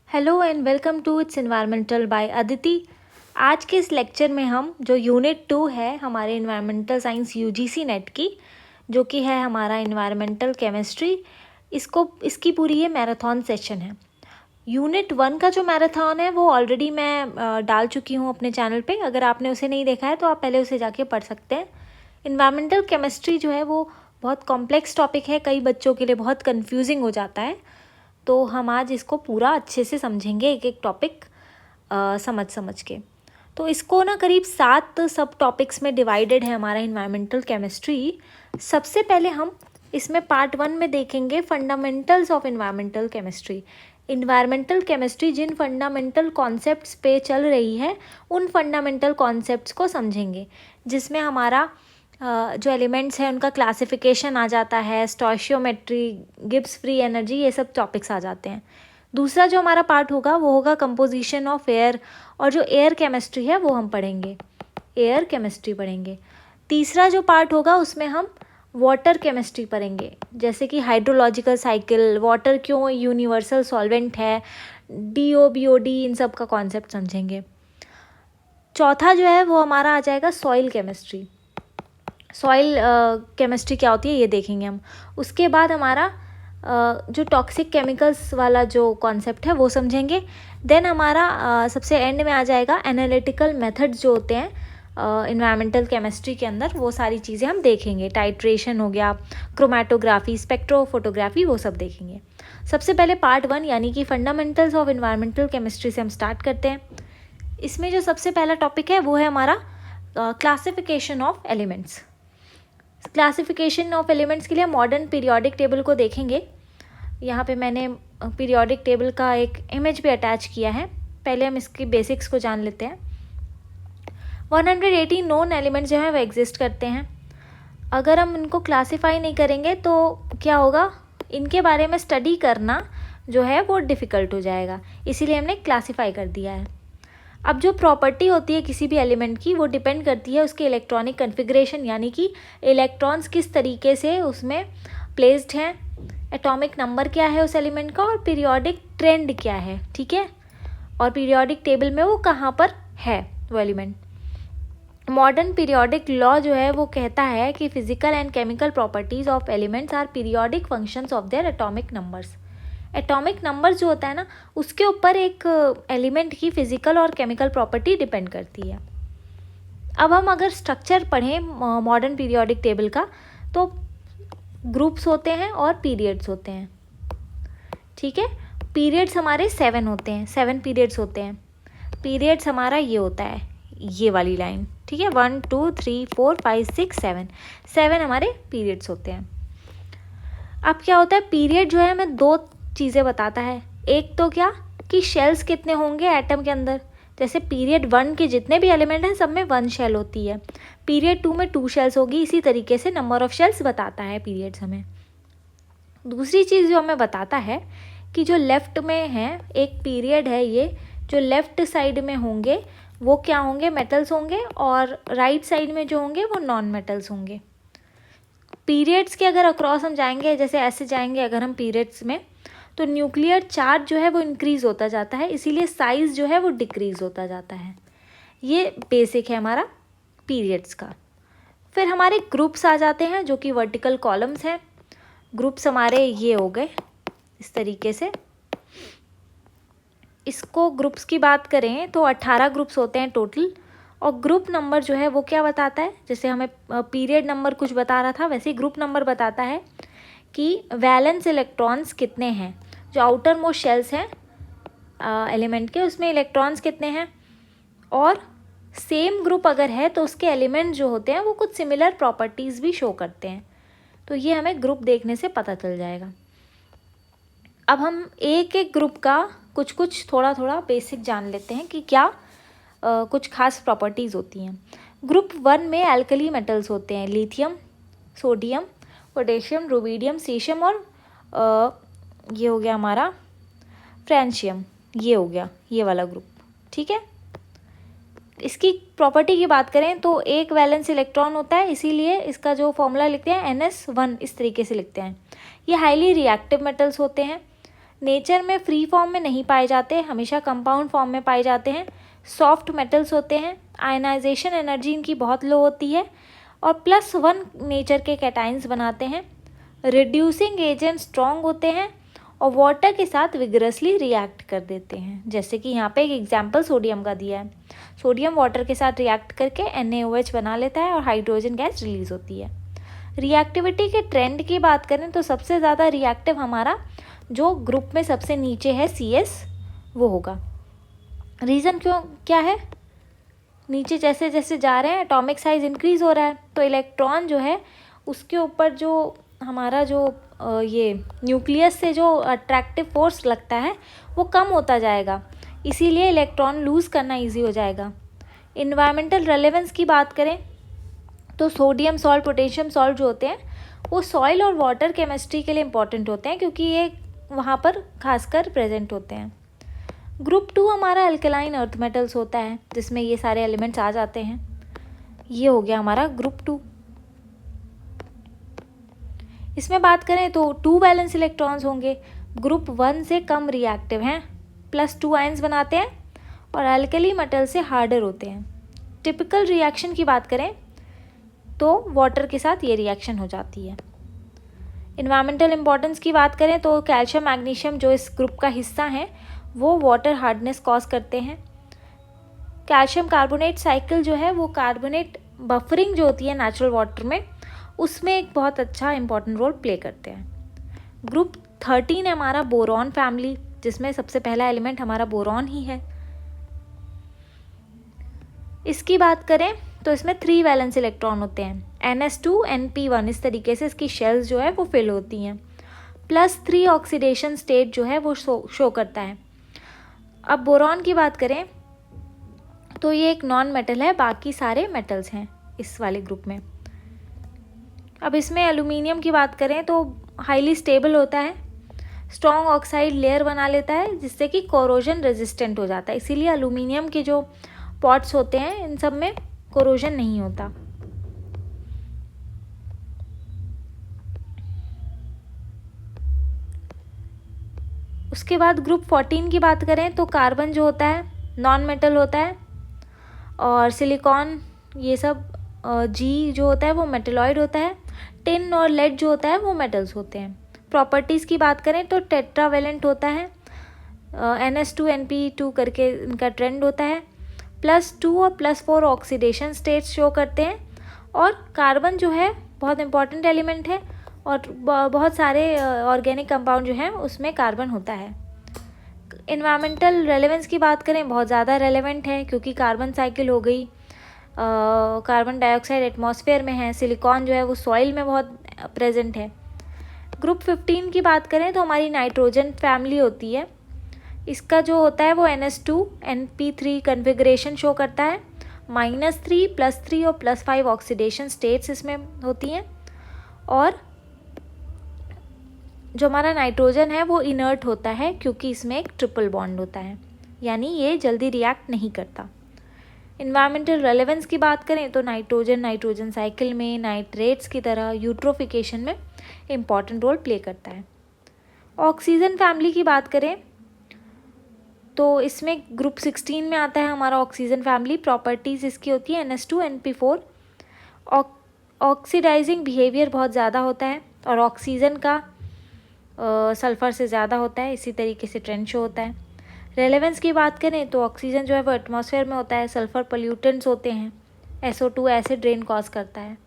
Hello and welcome to it's environmental by Aditi. आज के इस लेक्चर में हम जो यूनिट 2 है हमारे एनवायरमेंटल साइंस यूजीसी नेट की, जो कि है हमारा एनवायरमेंटल केमिस्ट्री, इसकी पूरी ये मैराथन सेशन है। यूनिट 1 का जो मैराथन है वो ऑलरेडी मैं डाल चुकी हूँ अपने चैनल पे। अगर आपने उसे नहीं देखा है तो आप पहले उसे जाके पढ़ सकते हैं। एनवायरमेंटल केमिस्ट्री जो है वो बहुत कॉम्प्लेक्स टॉपिक है, कई बच्चों के लिए बहुत कन्फ्यूजिंग हो जाता है। तो हम आज इसको पूरा अच्छे से समझेंगे, एक एक टॉपिक समझ के। तो इसको ना करीब 7 सब टॉपिक्स में डिवाइडेड है हमारा एनवायरमेंटल केमिस्ट्री। सबसे पहले हम इसमें पार्ट 1 में देखेंगे fundamentals of environmental chemistry. Environmental chemistry जिन फंडामेंटल कॉन्सेप्ट्स पे चल रही है उन फंडामेंटल कॉन्सेप्ट्स को समझेंगे, जिसमें हमारा जो एलिमेंट्स हैं उनका क्लासिफिकेशन आ जाता है, स्टोइशियोमेट्री, गिब्स फ्री एनर्जी, ये सब टॉपिक्स आ जाते हैं। दूसरा जो हमारा पार्ट होगा वो होगा कंपोजिशन ऑफ एयर, और जो एयर केमिस्ट्री है वो हम पढ़ेंगे, एयर केमिस्ट्री पढ़ेंगे। तीसरा जो पार्ट होगा उसमें हम वाटर केमिस्ट्री पढ़ेंगे, जैसे कि हाइड्रोलॉजिकल साइकिल, वाटर क्यों यूनिवर्सल सॉल्वेंट है, DO, BOD, इन सब का कॉन्सेप्ट समझेंगे। चौथा जो है वो हमारा आ जाएगा सॉइल केमिस्ट्री। सॉइल केमिस्ट्री क्या होती है ये देखेंगे हम। उसके बाद हमारा जो टॉक्सिक केमिकल्स वाला जो कॉन्सेप्ट है वो समझेंगे। देन हमारा सबसे एंड में आ जाएगा एनालिटिकल मेथड्स जो होते हैं एनवायरमेंटल केमिस्ट्री के अंदर, वो सारी चीज़ें हम देखेंगे। टाइट्रेशन हो गया, क्रोमेटोग्राफी, स्पेक्ट्रोफोटोग्राफी, वो सब देखेंगे। सबसे पहले पार्ट 1 यानी कि फंडामेंटल्स ऑफ एनवायरमेंटल केमिस्ट्री से हम स्टार्ट करते हैं। इसमें जो सबसे पहला टॉपिक है वो है हमारा classification of elements. Classification of elements के लिए मॉडर्न पीरियोडिक टेबल को देखेंगे। यहाँ पे मैंने पीरियोडिक टेबल का एक इमेज भी अटैच किया है। पहले हम इसकी बेसिक्स को जान लेते हैं। 180 नोन एलिमेंट्स जो है वो एग्जिस्ट करते हैं। अगर हम इनको क्लासीफाई नहीं करेंगे तो क्या होगा, इनके बारे में स्टडी करना जो है वो डिफ़िकल्ट हो जाएगा, इसीलिए हमने क्लासीफाई कर दिया है। अब जो प्रॉपर्टी होती है किसी भी एलिमेंट की वो डिपेंड करती है उसके इलेक्ट्रॉनिक कन्फिग्रेशन, यानी कि इलेक्ट्रॉन्स किस तरीके से उसमें प्लेस्ड हैं, एटॉमिक नंबर क्या है उस एलिमेंट का, और पीरियोडिक ट्रेंड क्या है, ठीक है, और पीरियोडिक टेबल में वो कहाँ पर है वो एलिमेंट। मॉडर्न पीरियोडिक लॉ जो है वो कहता है कि physical and chemical properties of elements are periodic functions of their atomic numbers. Atomic number जो होता है ना, उसके ऊपर एक एलिमेंट की फिजिकल और केमिकल प्रॉपर्टी डिपेंड करती है। अब हम अगर स्ट्रक्चर पढ़ें मॉडर्न पीरियोडिक टेबल का, तो ग्रुप्स होते हैं और पीरियड्स होते हैं, ठीक है। पीरियड्स हमारे 7 होते हैं, 7 पीरियड्स होते हैं। पीरियड्स हमारा ये होता है, ये वाली लाइन, ठीक है, 1 2 3 4 5 6 7 हमारे पीरियड्स होते हैं। अब क्या होता है, पीरियड जो है हमें 2 चीज़ें बताता है। एक तो क्या कि शेल्स कितने होंगे एटम के अंदर, जैसे पीरियड 1 के जितने भी एलिमेंट हैं सब में 1 शेल होती है, पीरियड 2 में 2 शेल्स होगी, इसी तरीके से नंबर ऑफ शेल्स बताता है पीरियड्स हमें। दूसरी चीज़ जो हमें बताता है कि जो लेफ़्ट में है एक पीरियड है, ये जो लेफ़्ट साइड में होंगे वो क्या होंगे, मेटल्स होंगे, और राइट साइड में जो होंगे वो नॉन मेटल्स होंगे। पीरियड्स के अगर अक्रॉस हम जाएंगे, जैसे ऐसे जाएंगे अगर हम पीरियड्स में, तो न्यूक्लियर चार्ज जो है वो इंक्रीज़ होता जाता है, इसीलिए साइज़ जो है वो डिक्रीज़ होता जाता है। ये बेसिक है हमारा पीरियड्स का। फिर हमारे ग्रुप्स आ जाते हैं जो कि वर्टिकल कॉलम्स हैं। ग्रुप्स हमारे ये हो गए इस तरीके से। इसको ग्रुप्स की बात करें तो 18 ग्रुप्स होते हैं टोटल, और ग्रुप नंबर जो है वो क्या बताता है, जैसे हमें पीरियड नंबर कुछ बता रहा था वैसे ही ग्रुप नंबर बताता है कि वैलेंस इलेक्ट्रॉन्स कितने हैं। जो आउटर मोस्ट शेल्स हैं एलिमेंट के, उसमें इलेक्ट्रॉन्स कितने हैं, और सेम ग्रुप अगर है तो उसके एलिमेंट जो होते हैं वो कुछ सिमिलर प्रॉपर्टीज़ भी शो करते हैं। तो ये हमें ग्रुप देखने से पता चल जाएगा। अब हम एक एक ग्रुप का कुछ थोड़ा थोड़ा बेसिक जान लेते हैं कि क्या कुछ खास प्रॉपर्टीज़ होती हैं। ग्रुप 1 में एल्कली मेटल्स होते हैं, lithium, sodium, potassium, rubidium, caesium, और ये हो गया हमारा फ्रेंशियम, ये हो गया ये वाला ग्रुप, ठीक है। इसकी प्रॉपर्टी की बात करें तो एक वैलेंस इलेक्ट्रॉन होता है, इसीलिए इसका जो फॉर्मूला लिखते हैं NS1, इस तरीके से लिखते हैं। ये हाईली रिएक्टिव मेटल्स होते हैं, नेचर में फ्री फॉर्म में नहीं पाए जाते, हमेशा कंपाउंड फॉर्म में पाए जाते हैं। सॉफ्ट मेटल्स होते हैं, आयनाइजेशन एनर्जी इनकी बहुत लो होती है और +1 नेचर के कैटाइंस बनाते हैं। रिड्यूसिंग एजेंट स्ट्रॉन्ग होते हैं और वाटर के साथ विगरसली रिएक्ट कर देते हैं। जैसे कि यहाँ पे एक एग्जांपल सोडियम का दिया है। सोडियम वाटर के साथ रिएक्ट करके NaOH बना लेता है और हाइड्रोजन गैस रिलीज होती है। रिएक्टिविटी के ट्रेंड की बात करें तो सबसे ज़्यादा रिएक्टिव हमारा जो ग्रुप में सबसे नीचे है CS वो होगा। रीज़न क्या है? नीचे जैसे जैसे जा रहे हैं एटॉमिक साइज इंक्रीज़ हो रहा है, तो इलेक्ट्रॉन जो है उसके ऊपर जो हमारा जो ये न्यूक्लियस से जो अट्रैक्टिव फोर्स लगता है वो कम होता जाएगा, इसीलिए इलेक्ट्रॉन लूज़ करना इजी हो जाएगा। इन्वायरमेंटल रेलेवेंस की बात करें तो सोडियम सॉल्ट, पोटेशियम सॉल्ट जो होते हैं वो सॉइल और वाटर केमिस्ट्री के लिए इम्पॉर्टेंट होते हैं क्योंकि ये वहाँ पर खासकर प्रेजेंट होते हैं। ग्रुप 2 हमारा अल्कलाइन अर्थ मेटल्स होता है जिसमें ये सारे एलिमेंट्स आ जाते हैं। ये हो गया हमारा ग्रुप 2। इसमें बात करें तो 2 वैलेंस इलेक्ट्रॉन्स होंगे, ग्रुप 1 से कम रिएक्टिव हैं, +2 आयंस बनाते हैं और अल्कली मेटल से हार्डर होते हैं। टिपिकल रिएक्शन की बात करें तो वाटर के साथ ये रिएक्शन हो जाती है। इन्वायरमेंटल इंपॉर्टेंस की बात करें तो कैल्शियम मैग्नीशियम जो इस ग्रुप का हिस्सा है वो वाटर हार्डनेस कॉज करते हैं। कैल्शियम कार्बोनेट साइकिल जो है वो कार्बोनेट बफरिंग जो होती है नेचुरल वाटर में उसमें एक बहुत अच्छा इंपॉर्टेंट रोल प्ले करते हैं। ग्रुप 13 है हमारा बोरॉन फैमिली, जिसमें सबसे पहला एलिमेंट हमारा बोरॉन ही है। इसकी बात करें तो इसमें 3 वैलेंस इलेक्ट्रॉन होते हैं, NS2 NP1, इस तरीके से इसकी शेल्स जो है वो फिल होती हैं। +3 ऑक्सीडेशन स्टेट जो है वो शो करता है। अब बोरॉन की बात करें तो ये एक नॉन मेटल है, बाकी सारे मेटल्स हैं इस वाले ग्रुप में। अब इसमें एल्यूमिनियम की बात करें तो हाईली स्टेबल होता है, स्ट्रॉन्ग ऑक्साइड लेयर बना लेता है जिससे कि कोरोजन रेजिस्टेंट हो जाता है, इसीलिए एल्यूमिनियम के जो पॉट्स होते हैं इन सब में कोरोजन नहीं होता। उसके बाद ग्रुप 14 की बात करें तो कार्बन जो होता है नॉन मेटल होता है और सिलिकॉन ये सब G जो होता है वो मेटलॉइड होता है। टिन और लेड जो होता है वो मेटल्स होते हैं। प्रॉपर्टीज़ की बात करें तो टेट्रावेलेंट होता है, NS2 NP2 करके इनका ट्रेंड होता है। +2 और +4 ऑक्सीडेशन स्टेट्स शो करते हैं और कार्बन जो है बहुत इंपॉर्टेंट एलिमेंट है और बहुत सारे ऑर्गेनिक कंपाउंड जो हैं उसमें कार्बन होता है। इन्वायरमेंटल रेलेवेंस की बात करें बहुत ज़्यादा रेलेवेंट है क्योंकि कार्बन साइकिल हो गई, कार्बन डाइऑक्साइड एटमॉस्फेयर में है, सिलिकॉन जो है वो सॉइल में बहुत प्रेजेंट है। ग्रुप 15 की बात करें तो हमारी नाइट्रोजन फैमिली होती है, इसका जो होता है वो NS2 NP3 कन्फिग्रेशन शो करता है। -3 +3 और +5 ऑक्सीडेशन स्टेट्स इसमें होती हैं और जो हमारा नाइट्रोजन है वो इनर्ट होता है क्योंकि इसमें एक ट्रिपल बॉन्ड होता है, यानी ये जल्दी रिएक्ट नहीं करता। इन्वायरमेंटल रेलेवेंस की बात करें तो नाइट्रोजन साइकिल में नाइट्रेट्स की तरह यूट्रोफिकेशन में इम्पॉर्टेंट रोल प्ले करता है। ऑक्सीजन फैमिली की बात करें तो इसमें ग्रुप 16 में आता है हमारा ऑक्सीजन फैमिली। प्रॉपर्टीज़ इसकी होती है NS2 NP4। ऑक्सीडाइजिंग बिहेवियर बहुत ज़्यादा होता है और ऑक्सीजन का सल्फ़र से ज़्यादा होता है, इसी तरीके से ट्रेंड शो होता है। रेलेवेंस की बात करें तो ऑक्सीजन जो है वो एटमॉस्फेयर में होता है, सल्फ़र पोल्यूटेंट्स होते हैं, SO2 एसिड रेन कॉज करता है।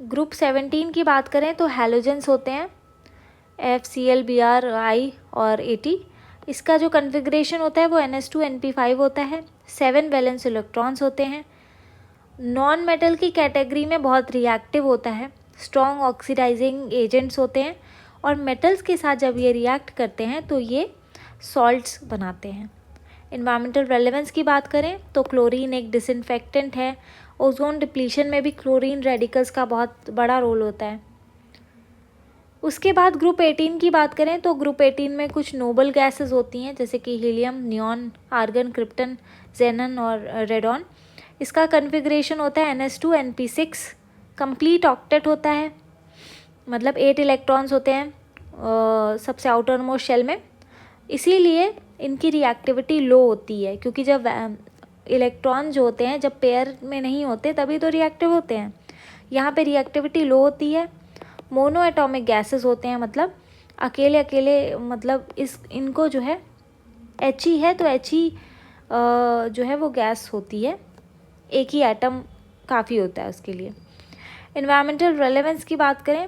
ग्रुप 17 की बात करें तो हैलोजेंस होते हैं, FCl Br I और AT। इसका जो कन्फिग्रेशन होता है वो NS2 NP5 होता है। 7 वैलेंस इलेक्ट्रॉन्स होते हैं। नॉन मेटल की कैटेगरी में बहुत रिएक्टिव होता है, स्ट्रॉन्ग ऑक्सीडाइजिंग एजेंट्स होते हैं और मेटल्स के साथ जब ये रिएक्ट करते हैं तो ये सॉल्ट्स बनाते हैं। इन्वायरमेंटल रेलेवेंस की बात करें तो क्लोरीन एक डिसइंफेक्टेंट है, ओजोन डिप्लीशन में भी क्लोरीन रेडिकल्स का बहुत बड़ा रोल होता है। उसके बाद ग्रुप 18 की बात करें तो ग्रुप 18 में कुछ नोबल गैसेस होती हैं जैसे कि हीलियम, नियॉन, आर्गन, क्रिप्टन, जेनन और रेडॉन। इसका कन्फिग्रेशन होता है NS2 NP6, कंप्लीट ऑक्टेट होता है। मतलब 8 इलेक्ट्रॉन्स होते हैं सबसे आउटर मोस्ट शेल में, इसीलिए इनकी रिएक्टिविटी लो होती है, क्योंकि जब इलेक्ट्रॉन जो होते हैं जब पेयर में नहीं होते तभी तो रिएक्टिव होते हैं। यहाँ पे रिएक्टिविटी लो होती है। मोनो एटॉमिक गैसेस होते हैं, मतलब अकेले अकेले, मतलब इनको जो है He है तो He जो है वो गैस होती है, एक ही एटम काफ़ी होता है उसके लिए। इन्वायरमेंटल रेलेवेंस की बात करें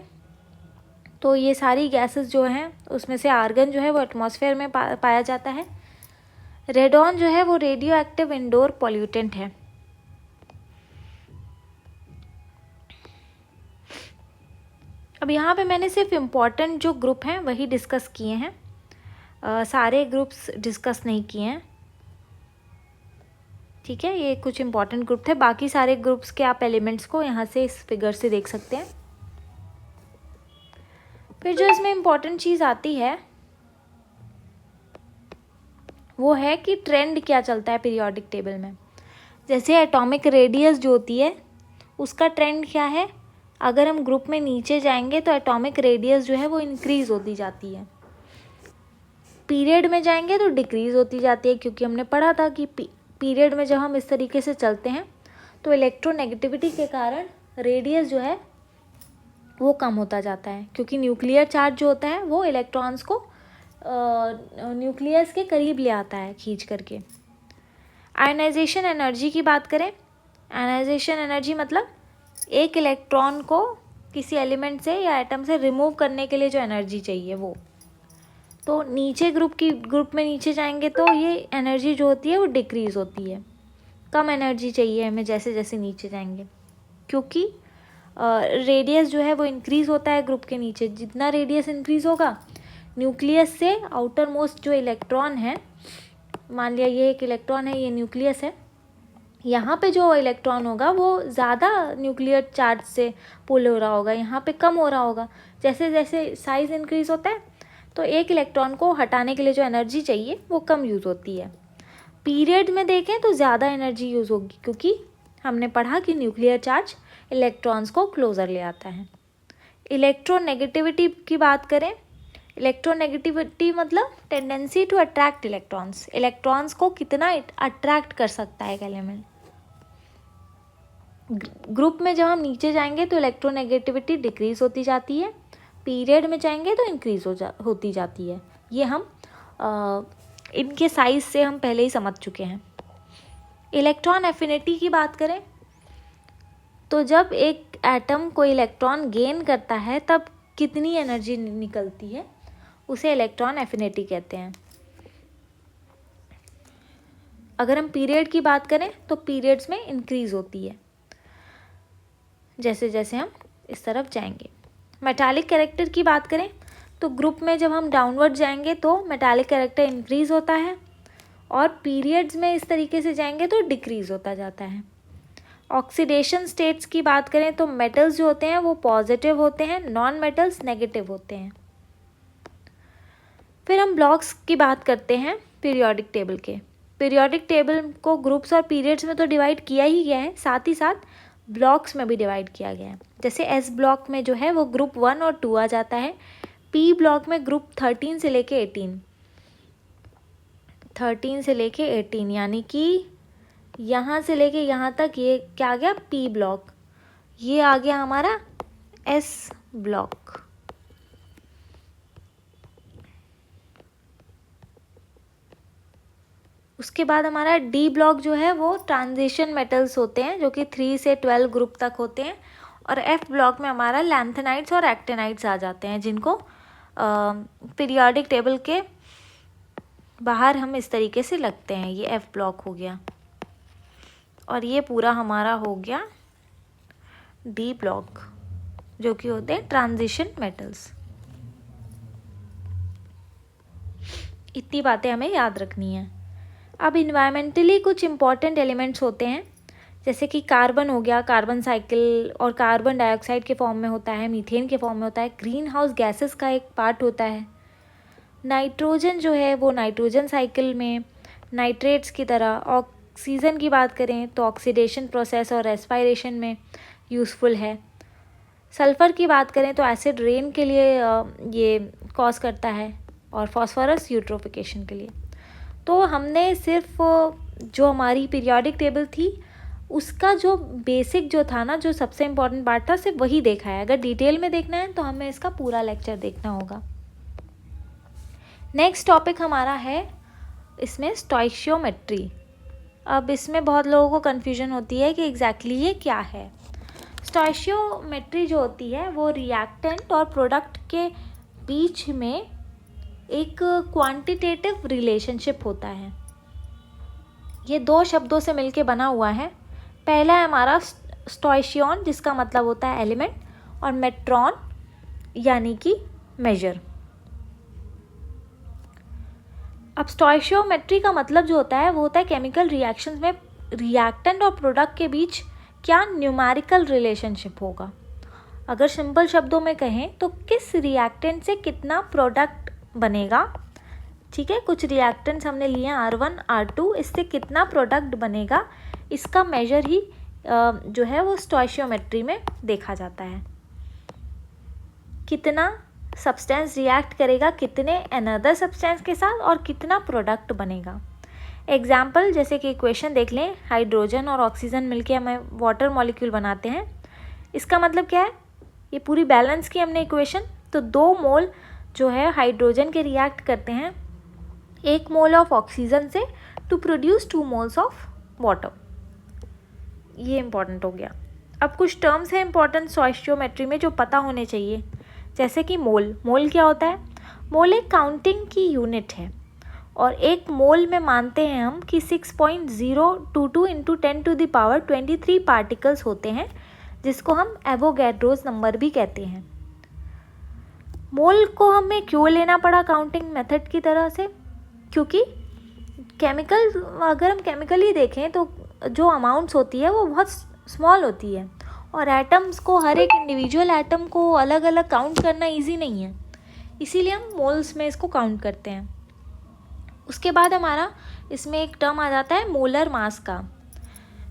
तो ये सारी गैसेस जो हैं उसमें से आर्गन जो है वो एटमॉस्फेयर में पाया जाता है। रेडॉन जो है वो रेडियो एक्टिव इंडोर पॉल्यूटेंट है। अब यहाँ पे मैंने सिर्फ इम्पॉर्टेंट जो ग्रुप हैं वही डिस्कस किए हैं, सारे ग्रुप्स डिस्कस नहीं किए हैं, ठीक है। ये कुछ इम्पॉर्टेंट ग्रुप थे, बाकी सारे ग्रुप्स के आप एलिमेंट्स को यहाँ से इस फिगर से देख सकते हैं। फिर जो इसमें इम्पॉर्टेंट चीज़ आती है वो है कि ट्रेंड क्या चलता है पीरियोडिक टेबल में। जैसे एटॉमिक रेडियस जो होती है उसका ट्रेंड क्या है, अगर हम ग्रुप में नीचे जाएंगे तो एटॉमिक रेडियस जो है वो इंक्रीज़ होती जाती है, पीरियड में जाएंगे तो डिक्रीज़ होती जाती है, क्योंकि हमने पढ़ा था कि पीरियड में जब हम इस तरीके से चलते हैं तो इलेक्ट्रोनेगेटिविटी के कारण रेडियस जो है वो कम होता जाता है, क्योंकि न्यूक्लियर चार्ज जो होता है वो इलेक्ट्रॉन्स को न्यूक्लियस के करीब ले आता है खींच करके। आयनाइजेशन एनर्जी की बात करें, आयनाइजेशन एनर्जी मतलब एक इलेक्ट्रॉन को किसी एलिमेंट से या एटम से रिमूव करने के लिए जो एनर्जी चाहिए वो, तो नीचे ग्रुप में नीचे जाएंगे तो ये एनर्जी जो होती है वो डिक्रीज़ होती है, कम एनर्जी चाहिए हमें जैसे जैसे नीचे जाएंगे, क्योंकि रेडियस जो है वो इंक्रीज़ होता है ग्रुप के नीचे। जितना रेडियस इंक्रीज़ होगा न्यूक्लियस से आउटर मोस्ट जो इलेक्ट्रॉन है, मान लिया ये एक इलेक्ट्रॉन है, ये न्यूक्लियस है, यहाँ पे जो इलेक्ट्रॉन होगा वो ज़्यादा न्यूक्लियर चार्ज से पुल हो रहा होगा, यहाँ पे कम हो रहा होगा। जैसे जैसे साइज़ इंक्रीज़ होता है तो एक इलेक्ट्रॉन को हटाने के लिए जो एनर्जी चाहिए वो कम यूज़ होती है। पीरियड में देखें तो ज़्यादा एनर्जी यूज़ होगी, क्योंकि हमने पढ़ा कि न्यूक्लियर चार्ज इलेक्ट्रॉन्स को क्लोज़र ले आता है। इलेक्ट्रोनेगेटिविटी की बात करें, इलेक्ट्रोनेगेटिविटी मतलब tendency to attract electrons, electrons को कितना अट्रैक्ट कर सकता है एक एलिमेंट। ग्रुप में जब हम नीचे जाएंगे तो इलेक्ट्रोनेगेटिविटी डिक्रीज़ होती जाती है, पीरियड में जाएंगे तो इंक्रीज़ होती जाती है। ये हम इनके साइज से हम पहले ही समझ चुके हैं। इलेक्ट्रॉन एफिनिटी की बात करें तो जब एक एटम कोई इलेक्ट्रॉन गेन करता है तब कितनी एनर्जी निकलती है उसे इलेक्ट्रॉन एफिनिटी कहते हैं। अगर हम पीरियड की बात करें तो पीरियड्स में इंक्रीज़ होती है जैसे जैसे हम इस तरफ जाएंगे। मेटालिक कैरेक्टर की बात करें तो ग्रुप में जब हम डाउनवर्ड जाएंगे तो मेटालिक कैरेक्टर इंक्रीज़ होता है, और पीरियड्स में इस तरीके से जाएंगे तो डिक्रीज़ होता जाता है। ऑक्सीडेशन स्टेट्स की बात करें तो मेटल्स जो होते हैं वो पॉजिटिव होते हैं, नॉन मेटल्स नेगेटिव होते हैं। फिर हम ब्लॉक्स की बात करते हैं पीरियोडिक टेबल के। पीरियोडिक टेबल को ग्रुप्स और पीरियड्स में तो डिवाइड किया ही गया है, साथ ही साथ ब्लॉक्स में भी डिवाइड किया गया है। जैसे एस ब्लॉक में जो है वो ग्रुप 1 और 2 आ जाता है, पी ब्लॉक में ग्रुप 13 से लेके 18, यानी कि यहाँ से लेके यहाँ तक ये क्या आ गया, पी ब्लॉक, ये आ गया हमारा एस ब्लॉक। उसके बाद हमारा डी ब्लॉक जो है वो ट्रांजिशन मेटल्स होते हैं जो कि 3 से 12 ग्रुप तक होते हैं, और एफ ब्लॉक में हमारा लैंथेनाइड्स और एक्टिनाइड्स आ जाते हैं, जिनको पीरियोडिक टेबल के बाहर हम इस तरीके से लगते हैं। ये एफ ब्लॉक हो गया, और ये पूरा हमारा हो गया डी ब्लॉक, जो कि होते हैं ट्रांजिशन मेटल्स। इतनी बातें हमें याद रखनी है। अब इन्वायरमेंटली कुछ इम्पॉर्टेंट एलिमेंट्स होते हैं, जैसे कि कार्बन हो गया, कार्बन साइकिल और कार्बन डाइऑक्साइड के फॉर्म में होता है, मीथेन के फॉर्म में होता है, ग्रीन हाउस गैसेस का एक पार्ट होता है। नाइट्रोजन जो है वो नाइट्रोजन साइकिल में नाइट्रेट्स की तरह। ऑक्सीजन की बात करें तो ऑक्सीडेशन प्रोसेस और रेस्पायरेशन में यूज़फुल है। सल्फ़र की बात करें तो एसिड रेन के लिए ये कॉज करता है, और फॉस्फोरस यूट्रोफिकेशन के लिए। तो हमने सिर्फ जो हमारी पीरियोडिक टेबल थी उसका जो बेसिक जो था ना, जो सबसे इम्पॉर्टेंट पार्ट था, सिर्फ वही देखा है। अगर डिटेल में देखना है तो हमें इसका पूरा लेक्चर देखना होगा। नेक्स्ट टॉपिक हमारा है इसमें स्टोइशियोमेट्री। अब इसमें बहुत लोगों को कन्फ्यूजन होती है कि एग्जैक्टली ये क्या है। स्टोइशियोमेट्री जो होती है वो रिएक्टेंट और प्रोडक्ट के बीच में एक क्वांटिटेटिव रिलेशनशिप होता है। ये दो शब्दों से मिलके बना हुआ है। पहला है हमारा स्टोइशियन, जिसका मतलब होता है एलिमेंट, और मेट्रॉन यानी कि मेजर। अब स्टोइशियोमेट्री का मतलब जो होता है वो होता है केमिकल रिएक्शंस में रिएक्टेंट और प्रोडक्ट के बीच क्या न्यूमेरिकल रिलेशनशिप होगा। अगर सिंपल शब्दों में कहें तो किस रिएक्टेंट से कितना प्रोडक्ट बनेगा। ठीक है, कुछ रिएक्टेंट्स हमने लिए हैं R1 R2, इससे कितना प्रोडक्ट बनेगा, इसका मेजर ही जो है वो स्टोइशियोमेट्री में देखा जाता है। कितना सब्सटेंस रिएक्ट करेगा कितने अनदर सब्सटेंस के साथ, और कितना प्रोडक्ट बनेगा। एग्जाम्पल जैसे कि इक्वेशन देख लें, हाइड्रोजन और ऑक्सीजन मिलके हमें वाटर मॉलिक्यूल बनाते हैं। इसका मतलब क्या है, ये पूरी बैलेंस की हमने इक्वेशन। तो 2 मोल जो है हाइड्रोजन के रिएक्ट करते हैं 1 मोल ऑफ ऑक्सीजन से to produce 2 moles of water. ये इंपॉर्टेंट हो गया। अब कुछ टर्म्स हैं इंपॉर्टेंट स्टोइशियोमेट्री में जो पता होने चाहिए, जैसे कि मोल। मोल क्या होता है? मोल एक काउंटिंग की यूनिट है, और एक मोल में मानते हैं हम कि 6.022 इंटू 10⁻23 पार्टिकल्स होते हैं, जिसको हम एवोगैड्रोस नंबर भी कहते हैं। मोल को हमें क्यों लेना पड़ा काउंटिंग मेथड की तरह से? क्योंकि अगर हम केमिकली देखें तो जो अमाउंट्स होती है वो बहुत स्मॉल होती है, और एटम्स को, हर एक इंडिविजुअल एटम को अलग अलग काउंट करना इजी नहीं है, इसीलिए हम मोल्स में इसको काउंट करते हैं। उसके बाद हमारा इसमें एक टर्म आ जाता है मोलर मास का।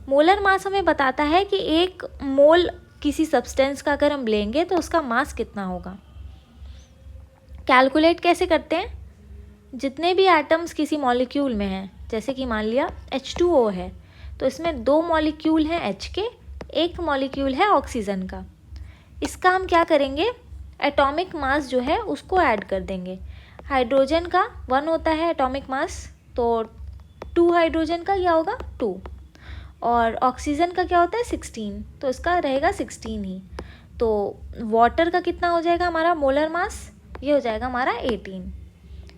मोलर मास हमें बताता है कि 1 मोल किसी सब्सटेंस का अगर हम लेंगे तो उसका मास कितना होगा। कैलकुलेट कैसे करते हैं? जितने भी एटम्स किसी मॉलिक्यूल में हैं, जैसे कि मान लिया H2O है, तो इसमें 2 मॉलिक्यूल हैं H के, 1 मॉलिक्यूल है ऑक्सीजन का। इसका हम क्या करेंगे, एटॉमिक मास जो है उसको ऐड कर देंगे। हाइड्रोजन का 1 होता है एटॉमिक मास, तो 2 हाइड्रोजन का क्या होगा 2, और ऑक्सीजन का क्या होता है 16, तो इसका रहेगा 16 ही। तो वाटर का कितना हो जाएगा हमारा मोलर मास, ये हो जाएगा हमारा 18।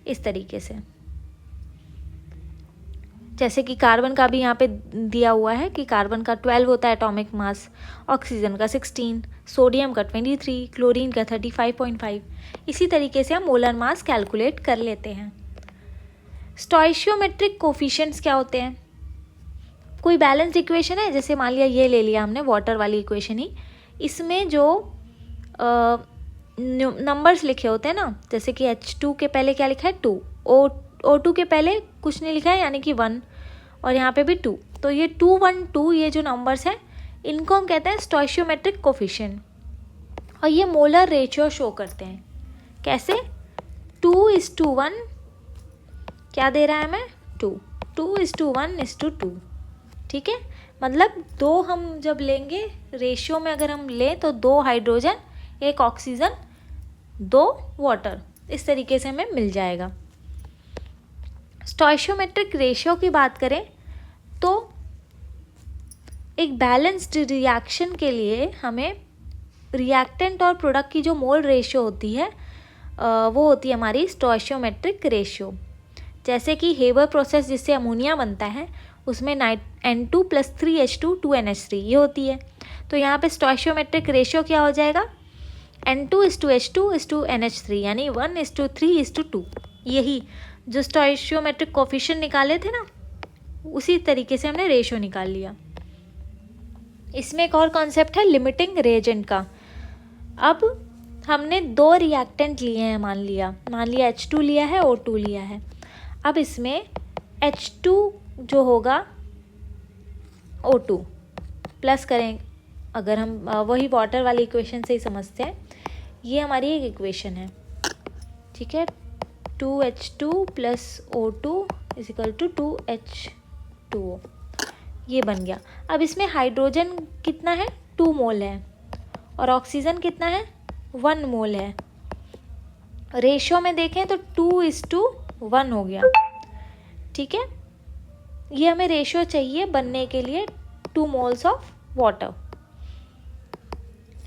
इस तरीके से, जैसे कि कार्बन का भी यहाँ पे दिया हुआ है कि कार्बन का 12 होता है एटॉमिक मास, ऑक्सीजन का 16, सोडियम का 23, क्लोरीन का 35.5। इसी तरीके से हम मोलर मास कैलकुलेट कर लेते हैं। स्टोइशियोमेट्रिक कोफिशिएंट्स क्या होते हैं? कोई बैलेंस्ड इक्वेशन है, जैसे मान लिया ये ले लिया हमने वाटर वाली इक्वेशन ही, इसमें जो नंबर्स लिखे होते हैं ना, जैसे कि H2 के पहले क्या लिखा है 2, O2 के पहले कुछ नहीं लिखा है यानी कि 1, और यहाँ पे भी 2, तो ये 2 1 2 ये जो नंबर्स हैं इनको हम कहते हैं स्टोइशियोमेट्रिक कोफिशिएंट, और ये मोलर रेशियो शो करते हैं। कैसे? 2:1 क्या दे रहा है हमें 2, 2:1:2। ठीक है, मतलब 2 हम जब लेंगे रेशियो में, अगर हम लें तो 2 हाइड्रोजन 1 ऑक्सीजन 2 वाटर, इस तरीके से हमें मिल जाएगा। स्टोइशियोमेट्रिक रेशियो की बात करें तो एक बैलेंस्ड रिएक्शन के लिए हमें रिएक्टेंट और प्रोडक्ट की जो मोल रेशियो होती है वो होती है हमारी स्टोइशियोमेट्रिक रेशियो। जैसे कि हेबर प्रोसेस जिससे अमोनिया बनता है उसमें N2 + 3H2 2NH3 ये होती है। तो यहाँ पे स्टोइशियोमेट्रिक रेशियो क्या हो जाएगा, N2:H2:NH3 यानी 1:3:2। यही जो स्टोइशियोमेट्रिक कोफिशिएंट निकाले थे ना, उसी तरीके से हमने रेशियो निकाल लिया। इसमें एक और कॉन्सेप्ट है लिमिटिंग रिएजेंट का। अब हमने 2 रिएक्टेंट लिए हैं, मान लिया H2 लिया है, O2 लिया है। अब इसमें H2 जो होगा O2 प्लस करें अगर हम वही वाटर वाली इक्वेशन से ही समझते हैं, ये हमारी एक इक्वेशन है, ठीक है। 2H2 plus O2 is equal to 2H2O, ये बन गया। अब इसमें हाइड्रोजन कितना है, 2 मोल है, और ऑक्सीजन कितना है, 1 मोल है। रेशियो में देखें तो 2:1 हो गया, ठीक है। ये हमें रेशियो चाहिए बनने के लिए 2 मोल्स ऑफ वाटर।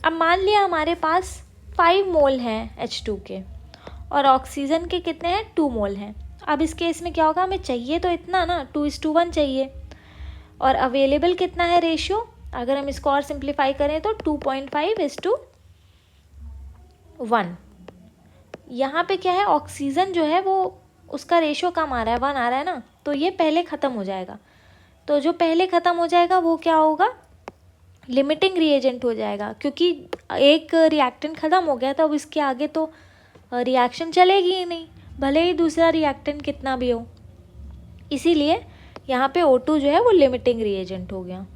अब मान लिया हमारे पास 5 मोल हैं H2 के, और ऑक्सीजन के कितने हैं, 2 मोल हैं। अब इस केस में क्या होगा, हमें चाहिए तो इतना ना, 2:1 चाहिए, और अवेलेबल कितना है रेशियो, अगर हम इसको और सिंप्लीफाई करें तो 2.5:1। यहाँ पे क्या है, ऑक्सीजन जो है वो उसका रेशियो कम आ रहा है, 1 आ रहा है ना, तो ये पहले ख़त्म हो जाएगा। तो जो पहले ख़त्म हो जाएगा वो क्या होगा, लिमिटिंग रिएजेंट हो जाएगा, क्योंकि एक रिएक्टेंट ख़त्म हो गया था, अब इसके आगे तो रिएक्शन चलेगी ही नहीं, भले ही दूसरा रिएक्टेंट कितना भी हो। इसीलिए यहाँ पे O2 जो है वो लिमिटिंग रिएजेंट हो गया।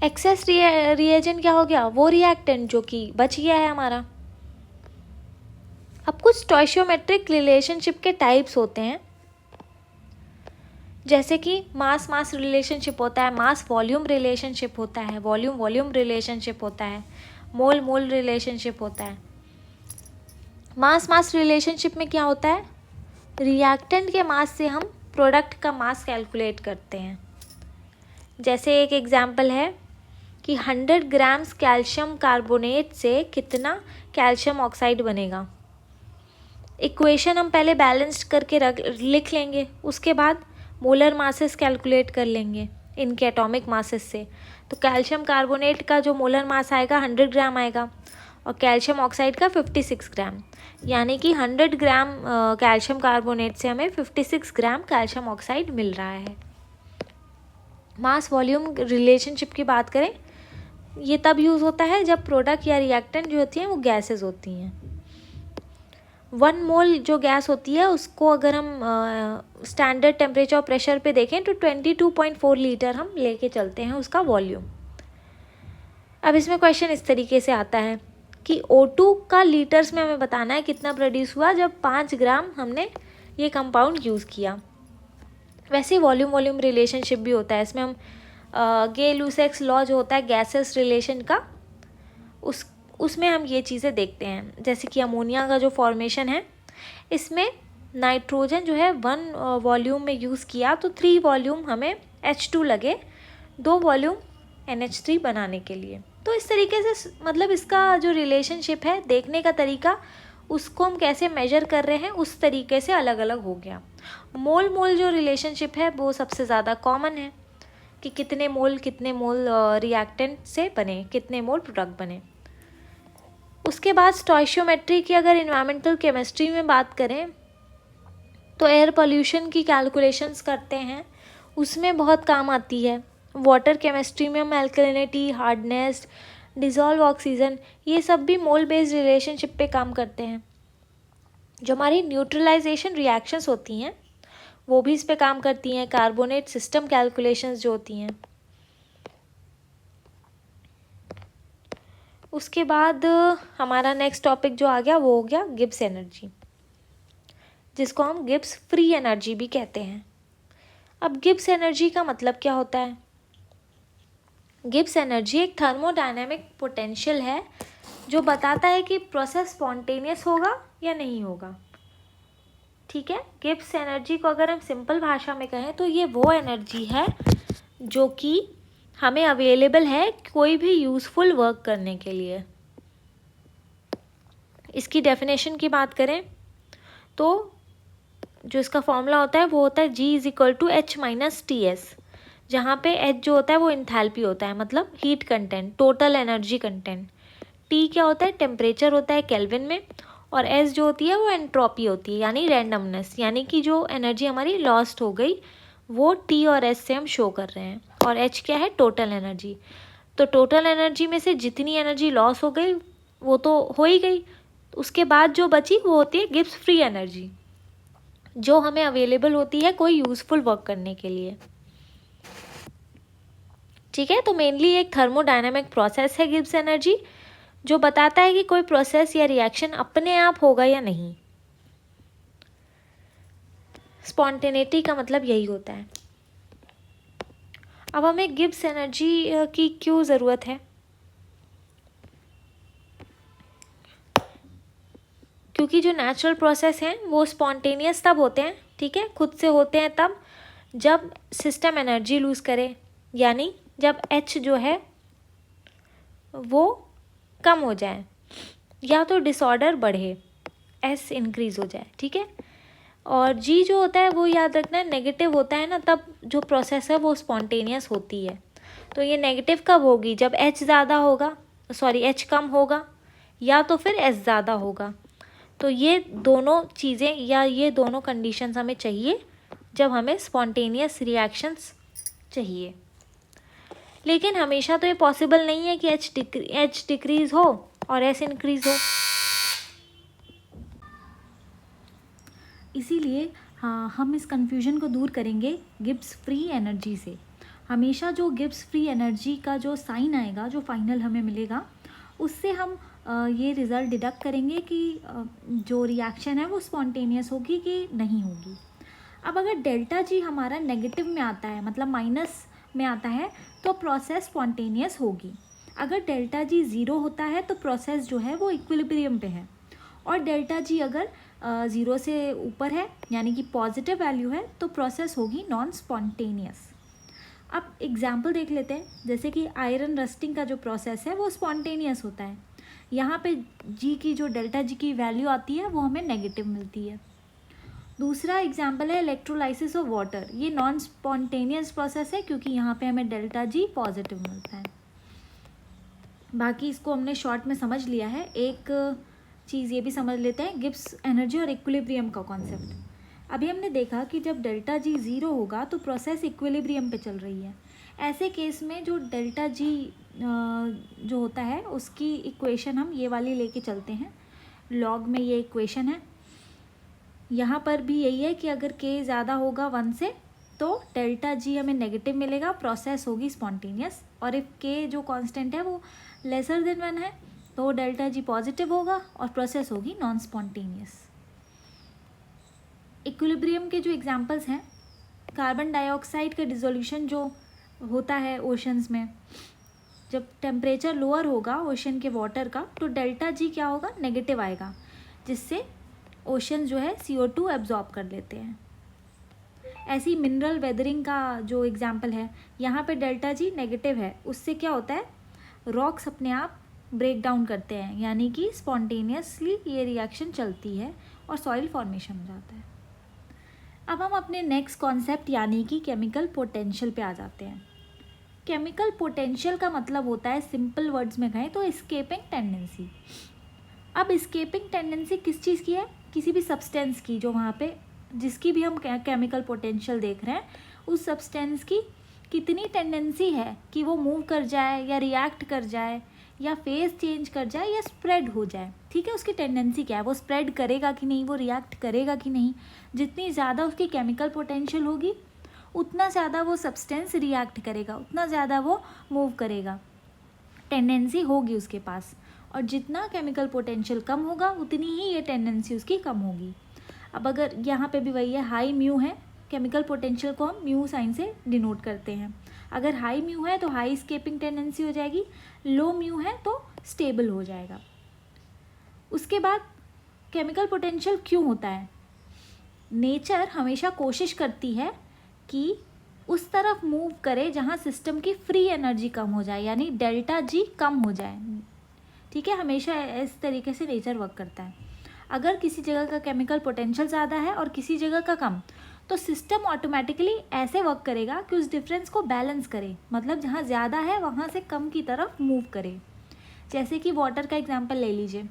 एक्सेस रिएजेंट क्या हो गया, वो रिएक्टेंट जो कि बच गया है हमारा। अब कुछ स्टोइचियोमेट्रिक रिलेशनशिप के टाइप्स होते हैं, जैसे कि मास मास रिलेशनशिप होता है, मास वॉल्यूम रिलेशनशिप होता है, वॉल्यूम वॉल्यूम रिलेशनशिप होता है, मोल मोल रिलेशनशिप होता है। मास मास रिलेशनशिप में क्या होता है, रिएक्टेंट के मास से हम प्रोडक्ट का मास कैलकुलेट करते हैं। जैसे एक एग्जांपल है कि 100 ग्राम्स कैल्शियम कार्बोनेट से कितना कैल्शियम ऑक्साइड बनेगा। इक्वेशन हम पहले बैलेंस्ड करके लिख लेंगे, उसके बाद मोलर मासेस कैलकुलेट कर लेंगे इनके एटॉमिक मासेस से। तो कैल्शियम कार्बोनेट का जो मोलर मास आएगा 100 ग्राम आएगा, और कैल्शियम ऑक्साइड का 56 ग्राम, यानी कि 100 ग्राम कैल्शियम कार्बोनेट से हमें 56 ग्राम कैल्शियम ऑक्साइड मिल रहा है। मास वॉल्यूम रिलेशनशिप की बात करें, ये तब यूज़ होता है जब प्रोडक्ट या रिएक्टेंट जो होती हैं वो गैसेस होती हैं। 1 मोल जो गैस होती है उसको अगर हम स्टैंडर्ड टेम्परेचर और प्रेशर पे देखें तो 22.4 लीटर हम लेके चलते हैं उसका वॉल्यूम। अब इसमें क्वेश्चन इस तरीके से आता है कि O2 का लीटर्स में हमें बताना है कितना प्रोड्यूस हुआ जब 5 ग्राम हमने ये कंपाउंड यूज़ किया। वैसे वॉल्यूम वॉल्यूम रिलेशनशिप भी होता है, इसमें हम गे-लुसेक्स लॉ जो होता है गैसेस रिलेशन का, उसमें हम ये चीज़ें देखते हैं। जैसे कि अमोनिया का जो फॉर्मेशन है, इसमें नाइट्रोजन जो है 1 वॉल्यूम में यूज़ किया तो 3 वॉल्यूम हमें H2 लगे 2 वॉल्यूम NH3 बनाने के लिए। तो इस तरीके से मतलब इसका जो रिलेशनशिप है देखने का तरीका, उसको हम कैसे मेजर कर रहे हैं उस तरीके से अलग अलग हो गया। मोल मोल जो रिलेशनशिप है वो सबसे ज़्यादा कॉमन है कि कितने मोल रिएक्टेंट से बने, कितने मोल प्रोडक्ट बने। उसके बाद स्टोइचियोमेट्री की अगर इन्वायरमेंटल केमिस्ट्री में बात करें तो एयर पोल्यूशन की कैलकुलेशंस करते हैं, उसमें बहुत काम आती है। वाटर केमिस्ट्री में हम एल्कलिनिटी, हार्डनेस, डिज़ोल्व ऑक्सीजन, ये सब भी मोल बेस्ड रिलेशनशिप पे काम करते हैं। जो हमारी न्यूट्रलाइजेशन रिएक्शंस होती हैं वो भी इस पे काम करती हैं। कार्बोनेट सिस्टम कैलकुलेशंस जो होती हैं। उसके बाद हमारा नेक्स्ट टॉपिक जो आ गया वो हो गया गिब्स एनर्जी, जिसको हम गिब्स फ्री एनर्जी भी कहते हैं। अब गिब्स एनर्जी का मतलब क्या होता है? गिब्स एनर्जी एक थर्मोडायनेमिक पोटेंशियल है जो बताता है कि प्रोसेस स्पॉन्टेनियस होगा या नहीं होगा। ठीक है, गिब्स एनर्जी को अगर हम सिंपल भाषा में कहें तो ये वो एनर्जी है जो कि हमें अवेलेबल है कोई भी यूज़फुल वर्क करने के लिए। इसकी डेफिनेशन की बात करें तो जो इसका फॉर्मूला होता है वो होता है G=H-TS, जहाँ पे H जो होता है वो इंथैल्पी होता है, मतलब heat content, total energy content. T क्या होता है? टेम्परेचर होता है केल्विन में, और S जो होती है वो एंट्रोपी होती है, यानी रैंडमनेस, यानी कि जो एनर्जी हमारी लॉस्ट हो गई वो T और S से हम शो कर रहे हैं। और H क्या है? Total energy. तो टोटल एनर्जी में से जितनी एनर्जी लॉस हो गई वो तो हो ही गई, उसके बाद जो बची वो होती है गिब्स फ्री एनर्जी, जो हमें अवेलेबल होती है कोई यूज़फुल वर्क करने के लिए। ठीक है। तो मेनली एक थर्मोडायनामिक प्रोसेस है गिब्स एनर्जी, जो बताता है कि कोई प्रोसेस या रिएक्शन अपने आप होगा या नहीं। स्पॉन्टेनिटी का मतलब यही होता है। अब हमें गिब्स एनर्जी की क्यों ज़रूरत है? क्योंकि जो नेचुरल प्रोसेस हैं वो स्पॉन्टेनियस तब होते हैं, ठीक है, खुद से होते हैं तब जब सिस्टम एनर्जी लूज़ करे, यानी जब H जो है वो कम हो जाए या तो डिसऑर्डर बढ़े, S इंक्रीज़ हो जाए, ठीक है। और G जो होता है वो याद रखना है नेगेटिव होता है ना, तब जो प्रोसेस है वो स्पॉन्टेनियस होती है। तो ये नेगेटिव कब होगी? जब H ज़्यादा होगा, सॉरी H कम होगा या तो फिर S ज़्यादा होगा। तो ये दोनों चीज़ें या ये दोनों कंडीशंस हमें चाहिए जब हमें स्पॉन्टेनियस रिएक्शंस चाहिए। लेकिन हमेशा तो ये पॉसिबल नहीं है कि H डिक्रीज़ हो और S इंक्रीज़ हो। इसीलिए हाँ, हम इस कन्फ्यूजन को दूर करेंगे गिब्स फ्री एनर्जी से। हमेशा जो गिब्स फ्री एनर्जी का जो साइन आएगा, जो फाइनल हमें मिलेगा, उससे हम ये रिज़ल्ट डिडक्ट करेंगे कि जो रिएक्शन है वो स्पॉन्टेनियस होगी कि नहीं होगी। अब अगर डेल्टा जी हमारा नेगेटिव में आता है, मतलब माइनस में आता है, तो प्रोसेस स्पॉन्टेनियस होगी। अगर डेल्टा जी ज़ीरो होता है तो प्रोसेस जो है वो इक्विलिब्रियम पे है, और डेल्टा जी अगर ज़ीरो से ऊपर है यानी कि पॉजिटिव वैल्यू है तो प्रोसेस होगी नॉन स्पॉन्टेनियस। अब एग्जाम्पल देख लेते हैं, जैसे कि आयरन रस्टिंग का जो प्रोसेस है वो स्पॉन्टेनियस होता है। यहाँ पे जी की जो डेल्टा जी की वैल्यू आती है वो हमें नेगेटिव मिलती है। दूसरा एग्जाम्पल है इलेक्ट्रोलाइसिस ऑफ वाटर। ये नॉन स्पॉन्टेनियस प्रोसेस है क्योंकि यहाँ पे हमें डेल्टा जी पॉजिटिव मिलता है। बाकी इसको हमने शॉर्ट में समझ लिया है। एक चीज़ ये भी समझ लेते हैं, गिब्स एनर्जी और इक्विलिब्रियम का कॉन्सेप्ट। अभी हमने देखा कि जब डेल्टा जी ज़ीरो होगा तो प्रोसेस इक्विलिब्रियम पे चल रही है। ऐसे केस में जो डेल्टा जी जो होता है उसकी इक्वेशन हम ये वाली लेके चलते हैं। लॉग में ये इक्वेशन है, यहाँ पर भी यही है कि अगर k ज़्यादा होगा 1 से तो डेल्टा जी हमें नेगेटिव मिलेगा, प्रोसेस होगी स्पॉन्टेनियस। और इफ़ k जो कांस्टेंट है वो लेसर देन 1 है तो डेल्टा जी पॉजिटिव होगा और प्रोसेस होगी नॉन स्पॉन्टेनियस। इक्विलिब्रियम के जो एग्जांपल्स हैं, कार्बन डाइऑक्साइड का डिसोल्यूशन जो होता है ओशंस में, जब टेम्परेचर लोअर होगा ओशन के वाटर का तो डेल्टा जी क्या होगा? नेगेटिव आएगा, जिससे ओशन जो है CO2 एब्जॉर्ब कर लेते हैं। ऐसी मिनरल वेदरिंग का जो एग्जाम्पल है, यहाँ पे डेल्टा जी नेगेटिव है, उससे क्या होता है? रॉक्स अपने आप ब्रेक डाउन करते हैं, यानी कि स्पॉन्टेनियसली ये रिएक्शन चलती है और सॉइल फॉर्मेशन हो जाता है। अब हम अपने नेक्स्ट कॉन्सेप्ट यानी कि केमिकल पोटेंशियल पे आ जाते हैं। केमिकल पोटेंशियल का मतलब होता है, सिंपल वर्ड्स में कहें तो, एस्केपिंग टेंडेंसी। अब एस्केपिंग टेंडेंसी किस चीज़ की है? किसी भी सब्सटेंस की, जो वहाँ पे जिसकी भी हम केमिकल पोटेंशियल देख रहे हैं, उस सब्सटेंस की कितनी टेंडेंसी है कि वो मूव कर जाए या रिएक्ट कर जाए या फेज चेंज कर जाए या स्प्रेड हो जाए। ठीक है, उसकी टेंडेंसी क्या है? वो स्प्रेड करेगा कि नहीं, वो रिएक्ट करेगा कि नहीं। जितनी ज़्यादा उसकी केमिकल पोटेंशियल होगी उतना ज़्यादा वो सब्सटेंस रिएक्ट करेगा, उतना ज़्यादा वो मूव करेगा, टेंडेंसी होगी उसके पास। और जितना केमिकल पोटेंशियल कम होगा उतनी ही ये टेंडेंसी उसकी कम होगी। अब अगर यहाँ पे भी वही है, हाई म्यू है, केमिकल पोटेंशियल को हम म्यू साइन से डिनोट करते हैं। अगर हाई म्यू है तो हाई एस्केपिंग टेंडेंसी हो जाएगी, लो म्यू है तो स्टेबल हो जाएगा। उसके बाद केमिकल पोटेंशियल क्यों होता है? नेचर हमेशा कोशिश करती है कि उस तरफ मूव करे जहाँ सिस्टम की फ्री एनर्जी कम हो जाए, यानी डेल्टा जी कम हो जाए। ठीक है, हमेशा इस तरीके से नेचर वर्क करता है। अगर किसी जगह का केमिकल पोटेंशियल ज़्यादा है और किसी जगह का कम, तो सिस्टम ऑटोमेटिकली ऐसे वर्क करेगा कि उस डिफरेंस को बैलेंस करे, मतलब जहाँ ज़्यादा है वहाँ से कम की तरफ मूव करे। जैसे कि वाटर का एग्जांपल ले लीजिए,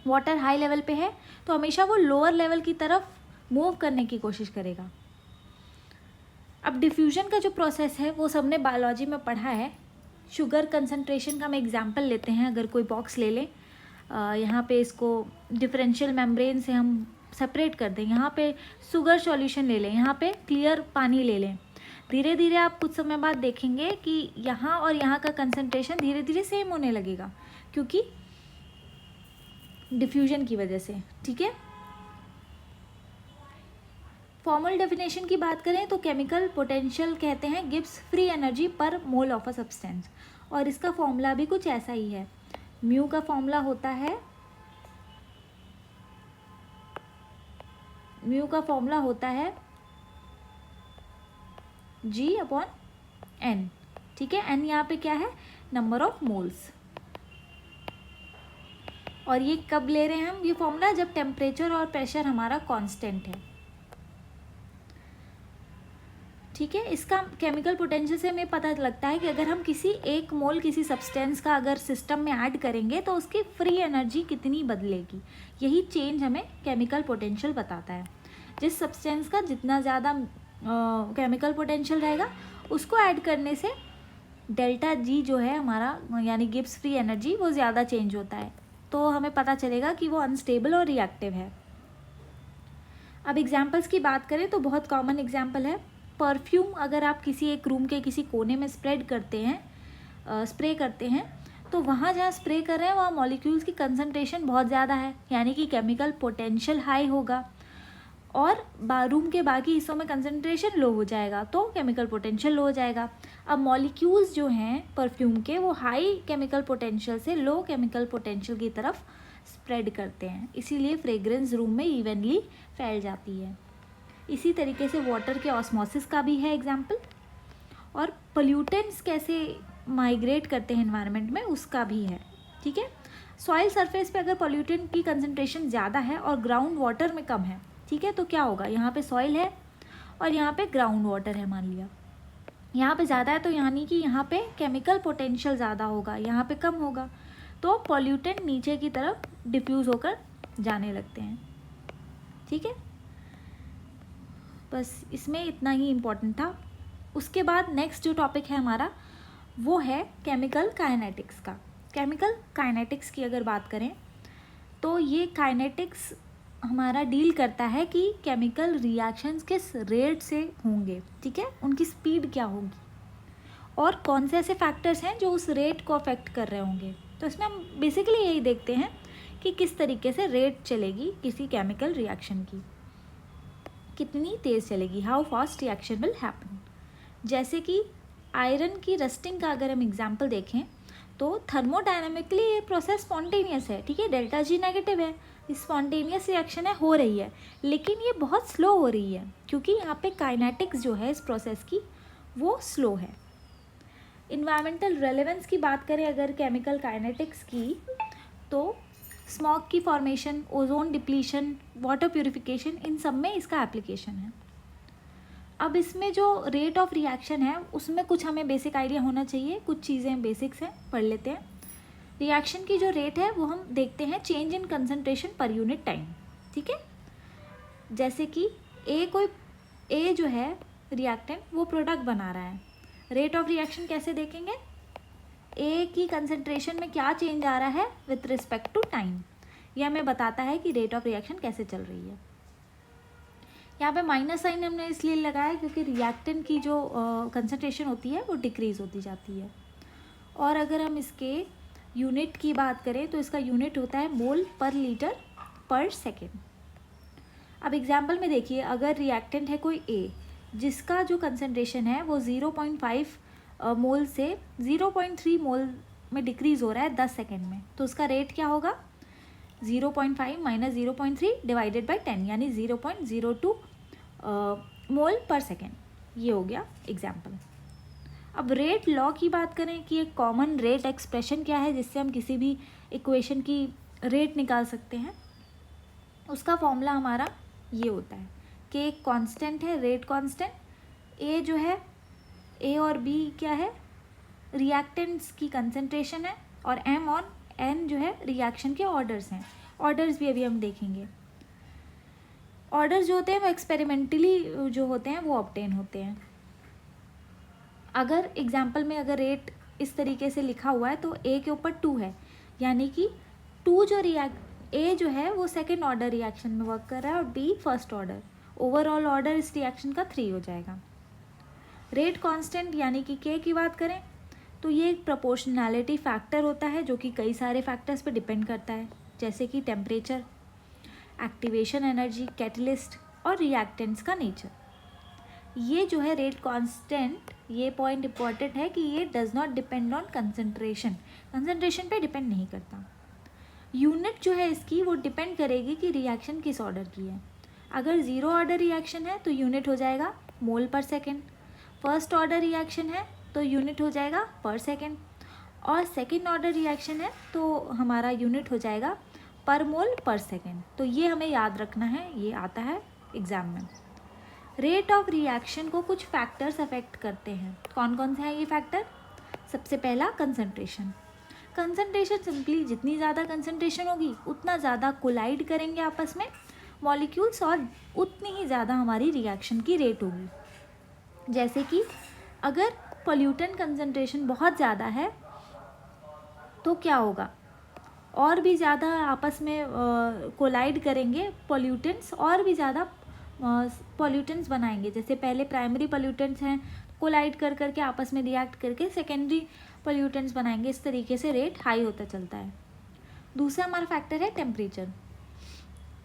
वाटर हाई लेवल पे है तो हमेशा वो लोअर लेवल की तरफ मूव करने की कोशिश करेगा। अब डिफ्यूजन का जो प्रोसेस है वो सबने बायोलॉजी में पढ़ा है। शुगर कंसंट्रेशन का हम एग्जांपल लेते हैं, अगर कोई बॉक्स ले लें, यहाँ पे इसको डिफरेंशियल मेम्ब्रेन से हम सेपरेट कर दें, यहाँ पे शुगर सॉल्यूशन ले लें, यहाँ पे क्लियर पानी ले लें। धीरे धीरे आप कुछ समय बाद देखेंगे कि यहाँ और यहाँ का कंसंट्रेशन धीरे धीरे सेम होने लगेगा, क्योंकि डिफ्यूजन की वजह से। ठीक है, फॉर्मल डेफिनेशन की बात करें तो केमिकल पोटेंशियल कहते हैं गिव्स फ्री एनर्जी पर मोल ऑफ अ सब्सटेंस, और इसका फॉर्मूला भी कुछ ऐसा ही है। म्यू का फॉर्मूला होता है, म्यू का फॉर्मूला होता है G/N। ठीक है, N यहाँ पे क्या है, नंबर ऑफ मोल्स। और ये कब ले रहे हैं हम ये फॉर्मूला, जब टेम्परेचर और प्रेशर हमारा कांस्टेंट है। ठीक है, इसका केमिकल पोटेंशियल से हमें पता लगता है कि अगर हम किसी एक मोल किसी सब्सटेंस का अगर सिस्टम में ऐड करेंगे तो उसकी फ्री एनर्जी कितनी बदलेगी। यही चेंज हमें केमिकल पोटेंशियल बताता है। जिस सब्सटेंस का जितना ज़्यादा केमिकल पोटेंशियल रहेगा, उसको ऐड करने से डेल्टा जी जो है हमारा, यानी गिब्स फ्री एनर्जी, वो ज़्यादा चेंज होता है। तो हमें पता चलेगा कि वो अनस्टेबल और रिएक्टिव है। अब एग्जाम्पल्स की बात करें तो बहुत कॉमन एग्जाम्पल है परफ्यूम। अगर आप किसी एक रूम के किसी कोने में स्प्रे करते हैं, तो वहाँ जहाँ स्प्रे कर रहे हैं वहाँ मॉलिक्यूल्स की कंसंट्रेशन बहुत ज़्यादा है, यानी कि केमिकल पोटेंशियल हाई होगा, और रूम के बाकी हिस्सों में कंसंट्रेशन लो हो जाएगा, तो केमिकल पोटेंशियल लो हो जाएगा। अब मॉलिक्यूल्स जो हैं परफ्यूम के, वो हाई केमिकल पोटेंशियल से लो केमिकल पोटेंशियल की तरफ स्प्रेड करते हैं, इसीलिए फ्रेग्रेंस रूम में इवनली फैल जाती है। इसी तरीके से वाटर के ऑस्मोसिस का भी है एग्जाम्पल, और पोल्यूटेंट्स कैसे माइग्रेट करते हैं एनवायरनमेंट में, उसका भी है। ठीक है, सॉइल सरफेस पे अगर पोल्यूटेंट की कंसंट्रेशन ज़्यादा है और ग्राउंड वाटर में कम है, ठीक है, तो क्या होगा, यहाँ पे सॉइल है और यहाँ पे ग्राउंड वाटर है, मान लिया यहाँ पे ज़्यादा है, तो यानी कि यहाँ पे केमिकल पोटेंशियल ज़्यादा होगा, यहाँ पे कम होगा, तो पोल्यूटेंट नीचे की तरफ डिफ्यूज़ होकर जाने लगते हैं। ठीक है, बस इसमें इतना ही इम्पोर्टेंट था। उसके बाद नेक्स्ट जो टॉपिक है हमारा, वो है केमिकल काइनेटिक्स का। केमिकल काइनेटिक्स की अगर बात करें तो ये काइनेटिक्स हमारा डील करता है कि केमिकल रिएक्शंस किस रेट से होंगे, ठीक है, उनकी स्पीड क्या होगी, और कौन से ऐसे फैक्टर्स हैं जो उस रेट को अफेक्ट कर रहे होंगे। तो इसमें हम बेसिकली यही देखते हैं कि किस तरीके से रेट चलेगी किसी केमिकल रिएक्शन की, कितनी तेज़ चलेगी, how fast reaction will happen. जैसे कि आयरन की रस्टिंग का अगर हम एग्जांपल देखें तो थर्मोडायनामिकली ये प्रोसेस स्पॉन्टेनियस है, ठीक है, डेल्टा जी नेगेटिव है, स्पॉन्टेनियस रिएक्शन है, हो रही है, लेकिन ये बहुत स्लो हो रही है क्योंकि यहाँ पे काइनेटिक्स जो है इस प्रोसेस की वो स्लो है। इन्वायरमेंटल रेलेवेंस की बात करें अगर केमिकल काइनेटिक्स की, तो स्मॉग की formation, ozone depletion, water purification, इन सब में इसका एप्लीकेशन है। अब इसमें जो रेट ऑफ रिएक्शन है उसमें कुछ हमें बेसिक आइडिया होना चाहिए, कुछ चीज़ें बेसिक्स हैं, पढ़ लेते हैं। रिएक्शन की जो रेट है वो हम देखते हैं change in concentration per unit time, ठीक है। जैसे कि ए जो है रिएक्टेंट वो प्रोडक्ट बना रहा है, रेट ऑफ रिएक्शन कैसे देखेंगे, ए की कंसंट्रेशन में क्या चेंज आ रहा है विथ रिस्पेक्ट टू टाइम, यह हमें बताता है कि रेट ऑफ रिएक्शन कैसे चल रही है। यहाँ पे माइनस साइन हमने इसलिए लगाया क्योंकि रिएक्टेंट की जो कंसंट्रेशन होती है वो डिक्रीज़ होती जाती है। और अगर हम इसके यूनिट की बात करें तो इसका यूनिट होता है मोल पर लीटर पर सेकेंड। अब एग्जाम्पल में देखिए, अगर रिएक्टेंट है कोई ए जिसका जो कंसंट्रेशन है वो 0.5 मोल से 0.3 मोल में डिक्रीज़ हो रहा है 10 सेकेंड में, तो उसका रेट क्या होगा, 0.5 माइनस 0.3 डिवाइडेड बाई 10, यानी 0.02 मोल पर सेकेंड। ये हो गया एग्जाम्पल। अब रेट लॉ की बात करें कि एक कॉमन रेट एक्सप्रेशन क्या है जिससे हम किसी भी इक्वेशन की रेट निकाल सकते हैं, उसका फॉर्मूला हमारा ये होता है कि एक कांस्टेंट है, रेट कांस्टेंट, ए जो है, ए और बी क्या है, रिएक्टेंट्स की कंसंट्रेशन है, और एम और एन जो है रिएक्शन के ऑर्डर्स हैं। ऑर्डर्स भी अभी हम देखेंगे। ऑर्डर्स जो होते हैं वो एक्सपेरिमेंटली जो होते हैं वो ऑब्टेन होते हैं। अगर एग्जाम्पल में अगर रेट इस तरीके से लिखा हुआ है तो ए के ऊपर 2 है, यानी कि 2 जो ए जो है वो सेकेंड ऑर्डर रिएक्शन में वर्क कर रहा है और B first order, overall order इस रिएक्शन का 3 हो जाएगा। रेट कांस्टेंट यानी कि के की बात करें तो ये एक प्रोपोर्शनैलिटी फैक्टर होता है जो कि कई सारे फैक्टर्स पे डिपेंड करता है, जैसे कि टेम्परेचर, एक्टिवेशन एनर्जी, कैटलिस्ट और रिएक्टेंट्स का नेचर। ये जो है रेट कांस्टेंट, ये पॉइंट इम्पॉर्टेंट है कि ये does not depend on concentration पे डिपेंड नहीं करता। यूनिट जो है इसकी वो डिपेंड करेगी कि रिएक्शन किस ऑर्डर की है। अगर ज़ीरो ऑर्डर रिएक्शन है तो यूनिट हो जाएगा मोल पर सेकेंड, फर्स्ट ऑर्डर रिएक्शन है तो यूनिट हो जाएगा पर सेकेंड, और सेकेंड ऑर्डर रिएक्शन है तो हमारा यूनिट हो जाएगा पर मोल पर सेकेंड। तो ये हमें याद रखना है, ये आता है एग्जाम में। रेट ऑफ रिएक्शन को कुछ फैक्टर्स अफेक्ट करते हैं। कौन कौन से हैं ये फैक्टर? सबसे पहला कंसंट्रेशन। कंसंट्रेशन सिंपली जितनी ज़्यादा कंसंट्रेशन होगी उतना ज़्यादा कोलाइड करेंगे आपस में मॉलिक्यूल्स और उतनी ही ज़्यादा हमारी रिएक्शन की रेट होगी। जैसे कि अगर पोल्यूटेंट कंसंट्रेशन बहुत ज़्यादा है तो क्या होगा, और भी ज़्यादा आपस में कोलाइड करेंगे पोल्यूटेंट्स, और भी ज़्यादा पोल्यूटेंट्स बनाएंगे। जैसे पहले प्राइमरी पोल्यूटेंट्स हैं, कोलाइड कर करके आपस में रिएक्ट करके सेकेंडरी पोल्यूटेंट्स बनाएंगे। इस तरीके से रेट हाई होता चलता है। दूसरा हमारा फैक्टर है टेम्परेचर।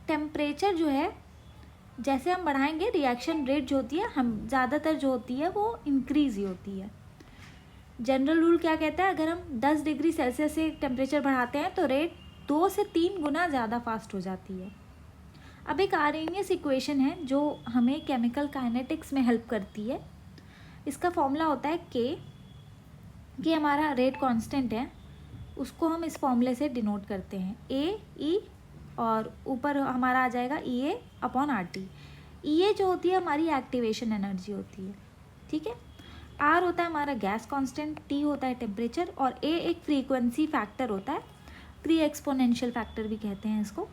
टेम्परेचर जो है जैसे हम बढ़ाएंगे रिएक्शन रेट जो होती है हम ज़्यादातर जो होती है वो इंक्रीज़ ही होती है। जनरल रूल क्या कहता है, अगर हम 10 डिग्री सेल्सियस से टेम्परेचर बढ़ाते हैं तो रेट 2 से 3 गुना ज़्यादा फास्ट हो जाती है। अब एक आरएनएस इक्वेशन है जो हमें केमिकल काइनेटिक्स में हेल्प करती है। इसका फॉर्मूला होता है के हमारा रेट कांस्टेंट है, उसको हम इस फॉर्मूले से डिनोट करते हैं ए और ऊपर हमारा आ जाएगा EA/RT। EA जो होती है हमारी एक्टिवेशन एनर्जी होती है, ठीक है। R होता है हमारा गैस कांस्टेंट, T होता है टेम्परेचर और A एक फ्रीक्वेंसी फैक्टर होता है, प्री एक्सपोनेंशियल फैक्टर भी कहते हैं इसको,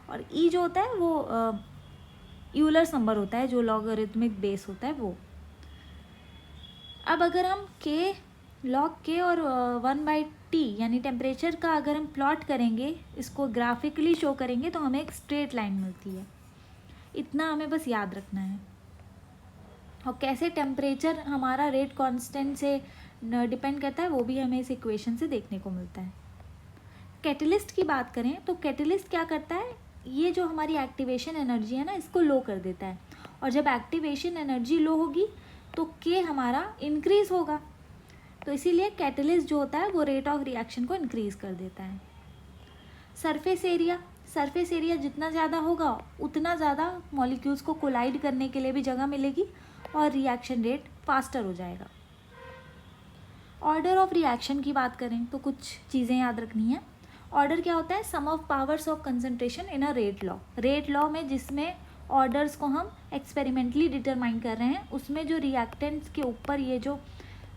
और E जो होता है वो यूलर्स नंबर होता है जो लॉगरिथमिक बेस होता है वो। अब अगर हम log K और 1/T यानी टेम्परेचर का अगर हम प्लॉट करेंगे, इसको ग्राफिकली शो करेंगे तो हमें एक स्ट्रेट लाइन मिलती है। इतना हमें बस याद रखना है। और कैसे टेम्परेचर हमारा रेट कांस्टेंट से डिपेंड करता है वो भी हमें इस इक्वेशन से देखने को मिलता है। कैटलिस्ट की बात करें तो कैटलिस्ट क्या करता है, ये जो हमारी एक्टिवेशन एनर्जी है ना इसको लो कर देता है, और जब एक्टिवेशन एनर्जी लो होगी तो K हमारा इंक्रीज़ होगा, तो इसीलिए कैटलिस्ट जो होता है वो रेट ऑफ रिएक्शन को इंक्रीज़ कर देता है। सरफेस एरिया जितना ज़्यादा होगा उतना ज़्यादा मॉलिक्यूल्स को कोलाइड करने के लिए भी जगह मिलेगी और रिएक्शन रेट फास्टर हो जाएगा। ऑर्डर ऑफ रिएक्शन की बात करें तो कुछ चीज़ें याद रखनी है। ऑर्डर क्या होता है, sum of powers of concentration in a rate law. Rate law में जिसमें ऑर्डर्स को हम एक्सपेरिमेंटली डिटरमाइन कर रहे हैं, उसमें जो रिएक्टेंट्स के ऊपर ये जो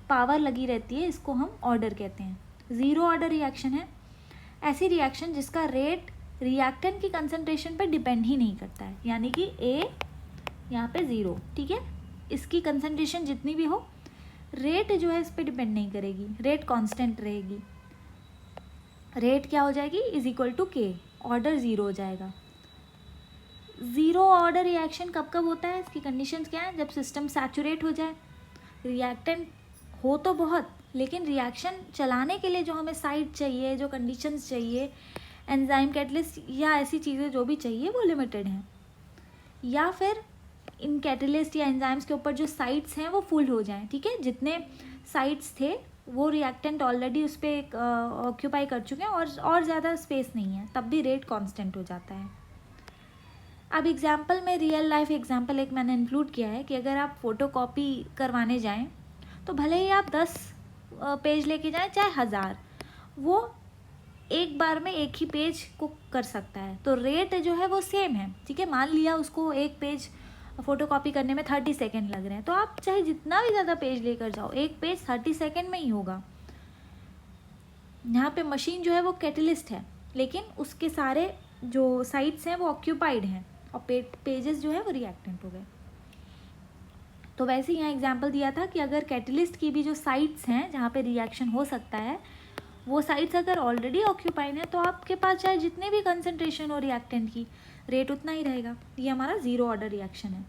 पावर लगी रहती है इसको हम ऑर्डर कहते हैं। ज़ीरो ऑर्डर रिएक्शन है ऐसी रिएक्शन जिसका रेट रिएक्टेंट की कंसंट्रेशन पर डिपेंड ही नहीं करता है, यानी कि A यहाँ पे 0, ठीक है। इसकी कंसंट्रेशन जितनी भी हो रेट जो है इस पर डिपेंड नहीं करेगी, रेट कांस्टेंट रहेगी। रेट क्या हो जाएगी =K, ऑर्डर 0 हो जाएगा। ज़ीरो ऑर्डर रिएक्शन कब कब होता है, इसकी कंडीशंस क्या है, जब सिस्टम सैचुरेट हो जाए, रिएक्टेंट हो तो बहुत लेकिन रिएक्शन चलाने के लिए जो हमें साइट चाहिए, जो कंडीशंस चाहिए, एंजाइम कैटलिस्ट या ऐसी चीज़ें जो भी चाहिए वो लिमिटेड हैं, या फिर इन कैटलिस्ट या एंजाइम्स के ऊपर जो साइट्स हैं वो फुल हो जाएं, ठीक है। जितने साइट्स थे वो रिएक्टेंट ऑलरेडी उस पर ऑक्यूपाई कर चुके हैं और ज़्यादा स्पेस नहीं है, तब भी रेट कांस्टेंट हो जाता है। अब एग्जाम्पल में रियल लाइफ एग्जाम्पल एक मैंने इंक्लूड किया है कि अगर आप फ़ोटोकॉपी करवाने जाएं तो भले ही आप 10 पेज लेके जाएं चाहे 1000, वो एक बार में एक ही पेज को कर सकता है, तो रेट जो है वो सेम है, ठीक है। मान लिया उसको एक पेज फ़ोटोकॉपी करने में 30 सेकेंड लग रहे हैं, तो आप चाहे जितना भी ज़्यादा पेज लेकर जाओ एक पेज 30 सेकेंड में ही होगा। यहाँ पे मशीन जो है वो कैटलिस्ट है लेकिन उसके सारे जो साइट्स हैं वो ऑक्यूपाइड हैं और पेजेस जो है वो रिएक्टेंट हो गए। तो वैसे ही यहाँ एग्जांपल दिया था कि अगर कैटलिस्ट की भी जो साइट्स हैं जहाँ पे रिएक्शन हो सकता है वो साइट्स अगर ऑलरेडी ऑक्यूपाइड हैं तो आपके पास चाहे जितने भी कंसंट्रेशन हो रिएक्टेंट की रेट उतना ही रहेगा। ये हमारा ज़ीरो ऑर्डर रिएक्शन है।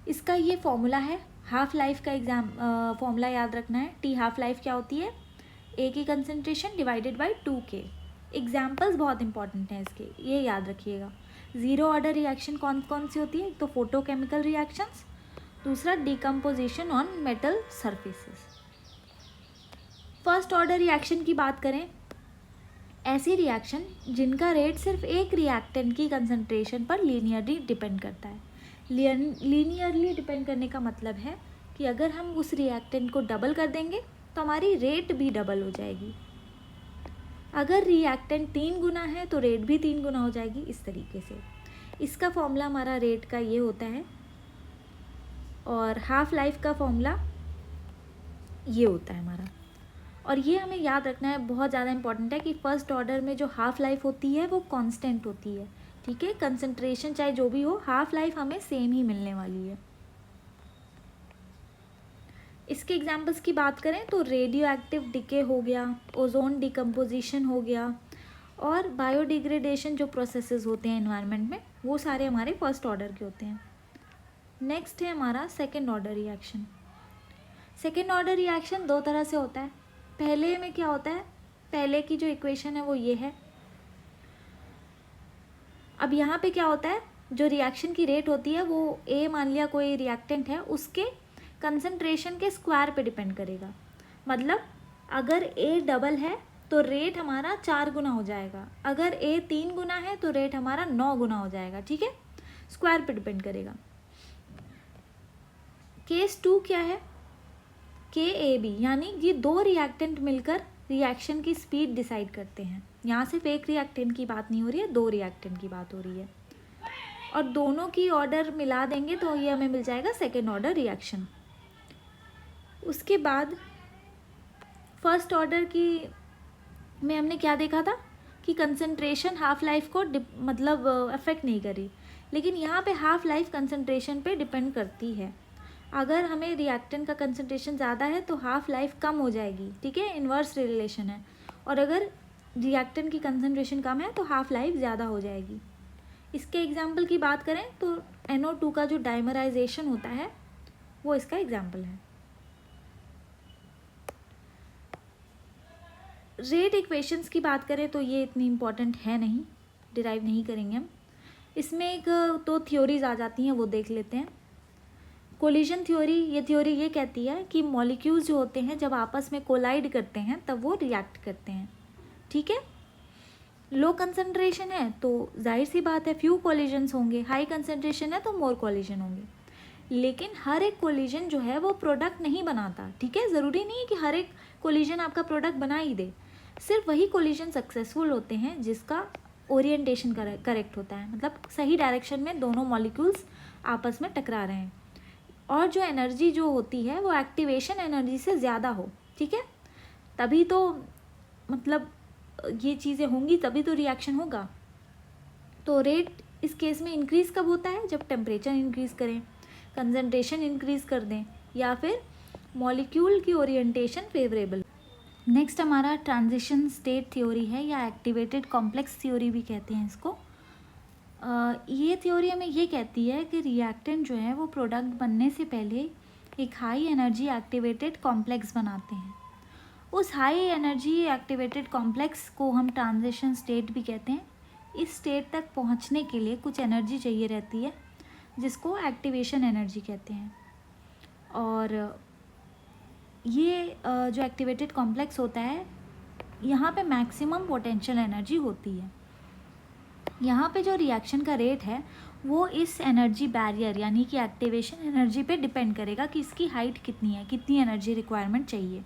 इसका ये फॉर्मूला है हाफ लाइफ का फॉर्मूला याद रखना है। टी हाफ लाइफ क्या होती है? ए की concentration divided by 2K। Examples बहुत इंपॉर्टेंट हैं इसके, ये याद रखिएगा। ज़ीरो ऑर्डर रिएक्शन कौन कौन सी होती है? एक तो फोटोकेमिकल रिएक्शंस, दूसरा decomposition on metal surfaces. First order reaction की बात करें, ऐसी रिएक्शन जिनका रेट सिर्फ एक रिएक्टेंट की कंसंट्रेशन पर लीनियरली डिपेंड करता है। लीनियरली डिपेंड करने का मतलब है कि अगर हम उस रिएक्टेंट को डबल कर देंगे तो हमारी रेट भी डबल हो जाएगी। अगर रिएक्टेंट 3 गुना है तो रेट भी 3 गुना हो जाएगी। इस तरीके से इसका फॉर्मूला हमारा रेट का ये होता है, और हाफ लाइफ का फॉर्मूला ये होता है हमारा। और ये हमें याद रखना है, बहुत ज़्यादा इंपॉर्टेंट है कि फर्स्ट ऑर्डर में जो हाफ लाइफ होती है वो कांस्टेंट होती है। ठीक है, कंसंट्रेशन चाहे जो भी हो, हाफ लाइफ हमें सेम ही मिलने वाली है। इसके एग्जांपल्स की बात करें तो रेडियो एक्टिव डिके हो गया, ओजोन डिकम्पोजिशन हो गया, और बायोडिग्रेडेशन जो प्रोसेसेस होते हैं एनवायरनमेंट में, वो सारे हमारे फर्स्ट ऑर्डर के होते हैं। नेक्स्ट है हमारा second order reaction. Second order reaction दो तरह से होता है। पहले में क्या होता है, पहले की जो इक्वेशन है वो ये है। अब यहाँ पे क्या होता है, जो रिएक्शन की रेट होती है वो ए मान लिया कोई रिएक्टेंट है, उसके कंसंट्रेशन के स्क्वायर पे डिपेंड करेगा। मतलब अगर ए डबल है तो रेट हमारा 4 गुना हो जाएगा, अगर ए 3 गुना है तो रेट हमारा 9 गुना हो जाएगा। ठीक है, स्क्वायर पे डिपेंड करेगा। केस 2 क्या है, KAB, यानी ये दो रिएक्टेंट मिलकर रिएक्शन की स्पीड डिसाइड करते हैं। यहाँ सिर्फ एक रिएक्टेंट की बात नहीं हो रही है, दो रिएक्टेंट की बात हो रही है, और दोनों की ऑर्डर मिला देंगे तो ये हमें मिल जाएगा सेकेंड ऑर्डर रिएक्शन। उसके बाद फर्स्ट ऑर्डर की में हमने क्या देखा था कि कंसंट्रेशन हाफ लाइफ को मतलब अफेक्ट नहीं करी, लेकिन यहाँ पे हाफ लाइफ कंसंट्रेशन पे डिपेंड करती है। अगर हमें रिएक्टेंट का कंसंट्रेशन ज़्यादा है तो हाफ लाइफ कम हो जाएगी। ठीक है, इन्वर्स रिलेशन है। और अगर रिएक्टेंट की कंसंट्रेशन कम है तो हाफ लाइफ ज़्यादा हो जाएगी। इसके एग्जाम्पल की बात करें तो NO2 का जो डाइमराइजेशन होता है वो इसका एग्जाम्पल है। रेट इक्वेशंस की बात करें तो ये इतनी इम्पॉर्टेंट है नहीं, डिराइव नहीं करेंगे हम। इसमें एक तो थ्योरीज आ जाती हैं, वो देख लेते हैं। कोलिजन थ्योरी, ये थ्योरी ये कहती है कि मॉलिक्यूल्स जो होते हैं जब आपस में कोलाइड करते हैं तब वो रिएक्ट करते हैं। ठीक है, लो कंसंट्रेशन है तो जाहिर सी बात है फ्यू कोलिजन्स होंगे, हाई कंसंट्रेशन है तो मोर कोलिजन होंगे। लेकिन हर एक कोलिजन जो है वो प्रोडक्ट नहीं बनाता। ठीक है, ज़रूरी नहीं है कि हर एक कोलिजन आपका प्रोडक्ट बना ही दे। सिर्फ वही कोलिजन सक्सेसफुल होते हैं जिसका ओरिएंटेशन करेक्ट होता है, मतलब सही डायरेक्शन में दोनों मॉलिक्यूल्स आपस में टकरा रहे हैं, और जो एनर्जी जो होती है वो एक्टिवेशन एनर्जी से ज़्यादा हो। ठीक है, तभी तो मतलब ये चीज़ें होंगी, तभी तो रिएक्शन होगा। तो रेट इस केस में इंक्रीज़ कब होता है, जब टेम्परेचर इंक्रीज़ करें, कंसंट्रेशन इंक्रीज़ कर दें, या फिर मॉलिक्यूल की ओरिएंटेशन फेवरेबल। नेक्स्ट हमारा ट्रांजिशन स्टेट थ्योरी है, या एक्टिवेटेड कॉम्प्लेक्स थ्योरी भी कहते हैं इसको। ये थ्योरी हमें ये कहती है कि रिएक्टेंट जो है वो प्रोडक्ट बनने से पहले एक हाई एनर्जी एक्टिवेटेड कॉम्प्लेक्स बनाते हैं। उस हाई एनर्जी एक्टिवेटेड कॉम्प्लेक्स को हम ट्रांजिशन स्टेट भी कहते हैं। इस स्टेट तक पहुंचने के लिए कुछ एनर्जी चाहिए रहती है जिसको एक्टिवेशन एनर्जी कहते हैं। और ये जो एक्टिवेटेड कॉम्प्लेक्स होता है, यहाँ पे मैक्सिमम पोटेंशियल एनर्जी होती है। यहाँ पे जो रिएक्शन का रेट है वो इस एनर्जी बैरियर यानी कि एक्टिवेशन एनर्जी पे डिपेंड करेगा कि इसकी हाइट कितनी है, कितनी एनर्जी रिक्वायरमेंट चाहिए।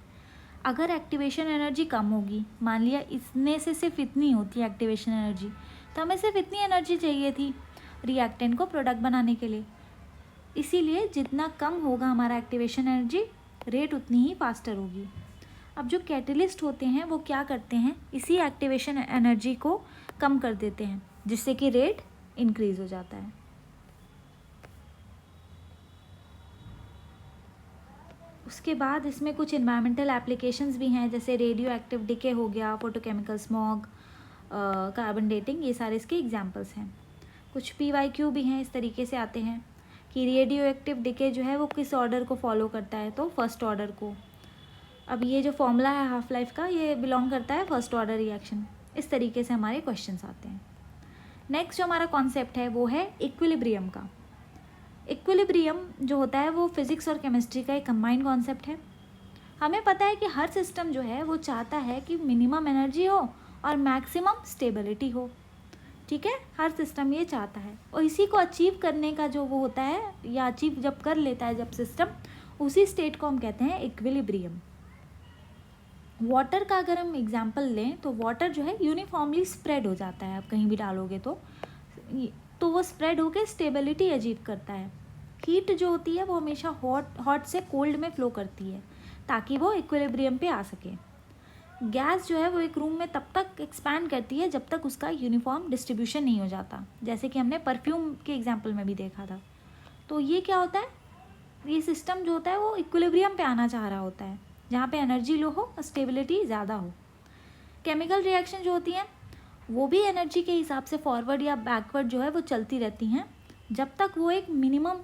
अगर एक्टिवेशन एनर्जी कम होगी, मान लिया इसमें से सिर्फ इतनी होती है एक्टिवेशन एनर्जी, तो हमें सिर्फ इतनी एनर्जी चाहिए थी रिएक्टेंट को प्रोडक्ट बनाने के लिए। इसीलिए जितना कम होगा हमारा एक्टिवेशन एनर्जी, रेट उतनी ही फास्टर होगी। अब जो कैटलिस्ट होते हैं वो क्या करते हैं, इसी एक्टिवेशन एनर्जी को कम कर देते हैं जिससे कि रेट इंक्रीज़ हो जाता है। उसके बाद इसमें कुछ इन्वायरमेंटल एप्लीकेशंस भी हैं, जैसे रेडियो एक्टिव डिके हो गया, फोटोकेमिकल स्मॉग, कार्बन डेटिंग, ये सारे इसके एग्जांपल्स हैं। कुछ PYQ भी हैं, इस तरीके से आते हैं कि रेडियो एक्टिव डिके जो है वो किस ऑर्डर को फॉलो करता है, तो फर्स्ट ऑर्डर को। अब ये जो फॉर्मूला है हाफ लाइफ का, ये बिलोंग करता है फर्स्ट ऑर्डर रिएक्शन। इस तरीके से हमारे क्वेश्चंस आते हैं। नेक्स्ट जो हमारा कॉन्सेप्ट है वो है इक्विलिब्रियम का। इक्विलिब्रियम जो होता है वो फिज़िक्स और केमिस्ट्री का एक कंबाइंड कॉन्सेप्ट है। हमें पता है कि हर सिस्टम जो है वो चाहता है कि मिनिमम एनर्जी हो और मैक्सिमम स्टेबिलिटी हो, ठीक है। हर सिस्टम ये चाहता है, और इसी को अचीव करने का जो वो होता है, या अचीव जब कर लेता है जब सिस्टम, उसी स्टेट को हम कहते हैं इक्विलिब्रियम। वाटर का अगर हम एग्जांपल लें तो वाटर जो है यूनिफॉर्मली स्प्रेड हो जाता है, आप कहीं भी डालोगे तो वो स्प्रेड होकर स्टेबिलिटी अचीव करता है। हीट जो होती है वो हमेशा हॉट से कोल्ड में फ्लो करती है ताकि वो इक्विलिब्रियम पे आ सके। गैस जो है वो एक रूम में तब तक एक्सपैंड करती है जब तक उसका यूनिफॉर्म डिस्ट्रीब्यूशन नहीं हो जाता, जैसे कि हमने परफ्यूम के एग्जाम्पल में भी देखा था। तो ये क्या होता है, ये सिस्टम जो होता है वो इक्विलिब्रियम पे आना चाह रहा होता है, जहाँ पे एनर्जी लो हो और स्टेबिलिटी ज़्यादा हो। केमिकल रिएक्शन जो होती हैं वो भी एनर्जी के हिसाब से फॉरवर्ड या बैकवर्ड जो है वो चलती रहती हैं, जब तक वो एक मिनिमम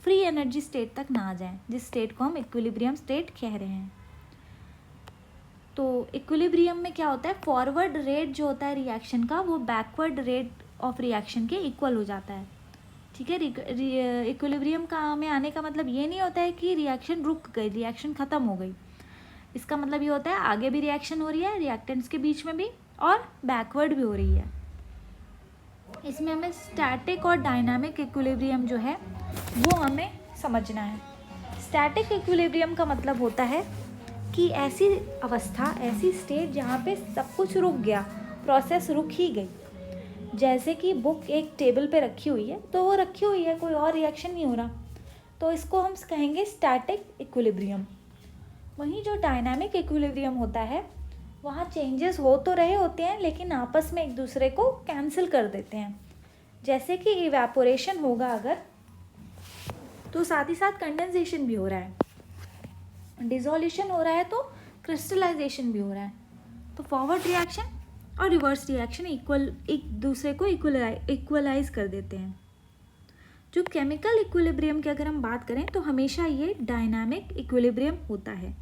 फ्री एनर्जी स्टेट तक ना आ जाए, जिस स्टेट को हम इक्विलिब्रियम स्टेट कह रहे हैं। तो इक्विलिब्रियम में क्या होता है, फॉरवर्ड रेट जो होता है रिएक्शन का वो बैकवर्ड रेट ऑफ रिएक्शन के इक्वल हो जाता है, ठीक है। इक्विलिब्रियम का में आने का मतलब ये नहीं होता है कि रिएक्शन रुक गई, रिएक्शन ख़त्म हो गई। इसका मतलब ये होता है आगे भी रिएक्शन हो रही है रिएक्टेंट्स के बीच में भी, और बैकवर्ड भी हो रही है। इसमें हमें स्टैटिक और डायनामिक इक्विलिब्रियम जो है वो हमें समझना है। स्टैटिक इक्विलिब्रियम का मतलब होता है कि ऐसी अवस्था, ऐसी स्टेट जहाँ पे सब कुछ रुक गया, प्रोसेस रुक ही गई। जैसे कि बुक एक टेबल पे रखी हुई है, तो वो रखी हुई है, कोई और रिएक्शन नहीं हो रहा, तो इसको हम कहेंगे स्टैटिक इक्विलिब्रियम। वहीं जो डायनामिक इक्विलिब्रियम होता है वहाँ चेंजेस हो तो रहे होते हैं लेकिन आपस में एक दूसरे को कैंसिल कर देते हैं। जैसे कि इवेपोरेशन होगा अगर, तो साथ ही साथ कंडेंसेशन भी हो रहा है, डिसोल्यूशन हो रहा है तो क्रिस्टलाइजेशन भी हो रहा है। तो फॉरवर्ड रिएक्शन और रिवर्स रिएक्शन एक दूसरे को इक्वलाइज कर देते हैं। जो केमिकल इक्विलिब्रियम की अगर हम बात करें तो हमेशा ये डायनामिक इक्विलिब्रियम होता है।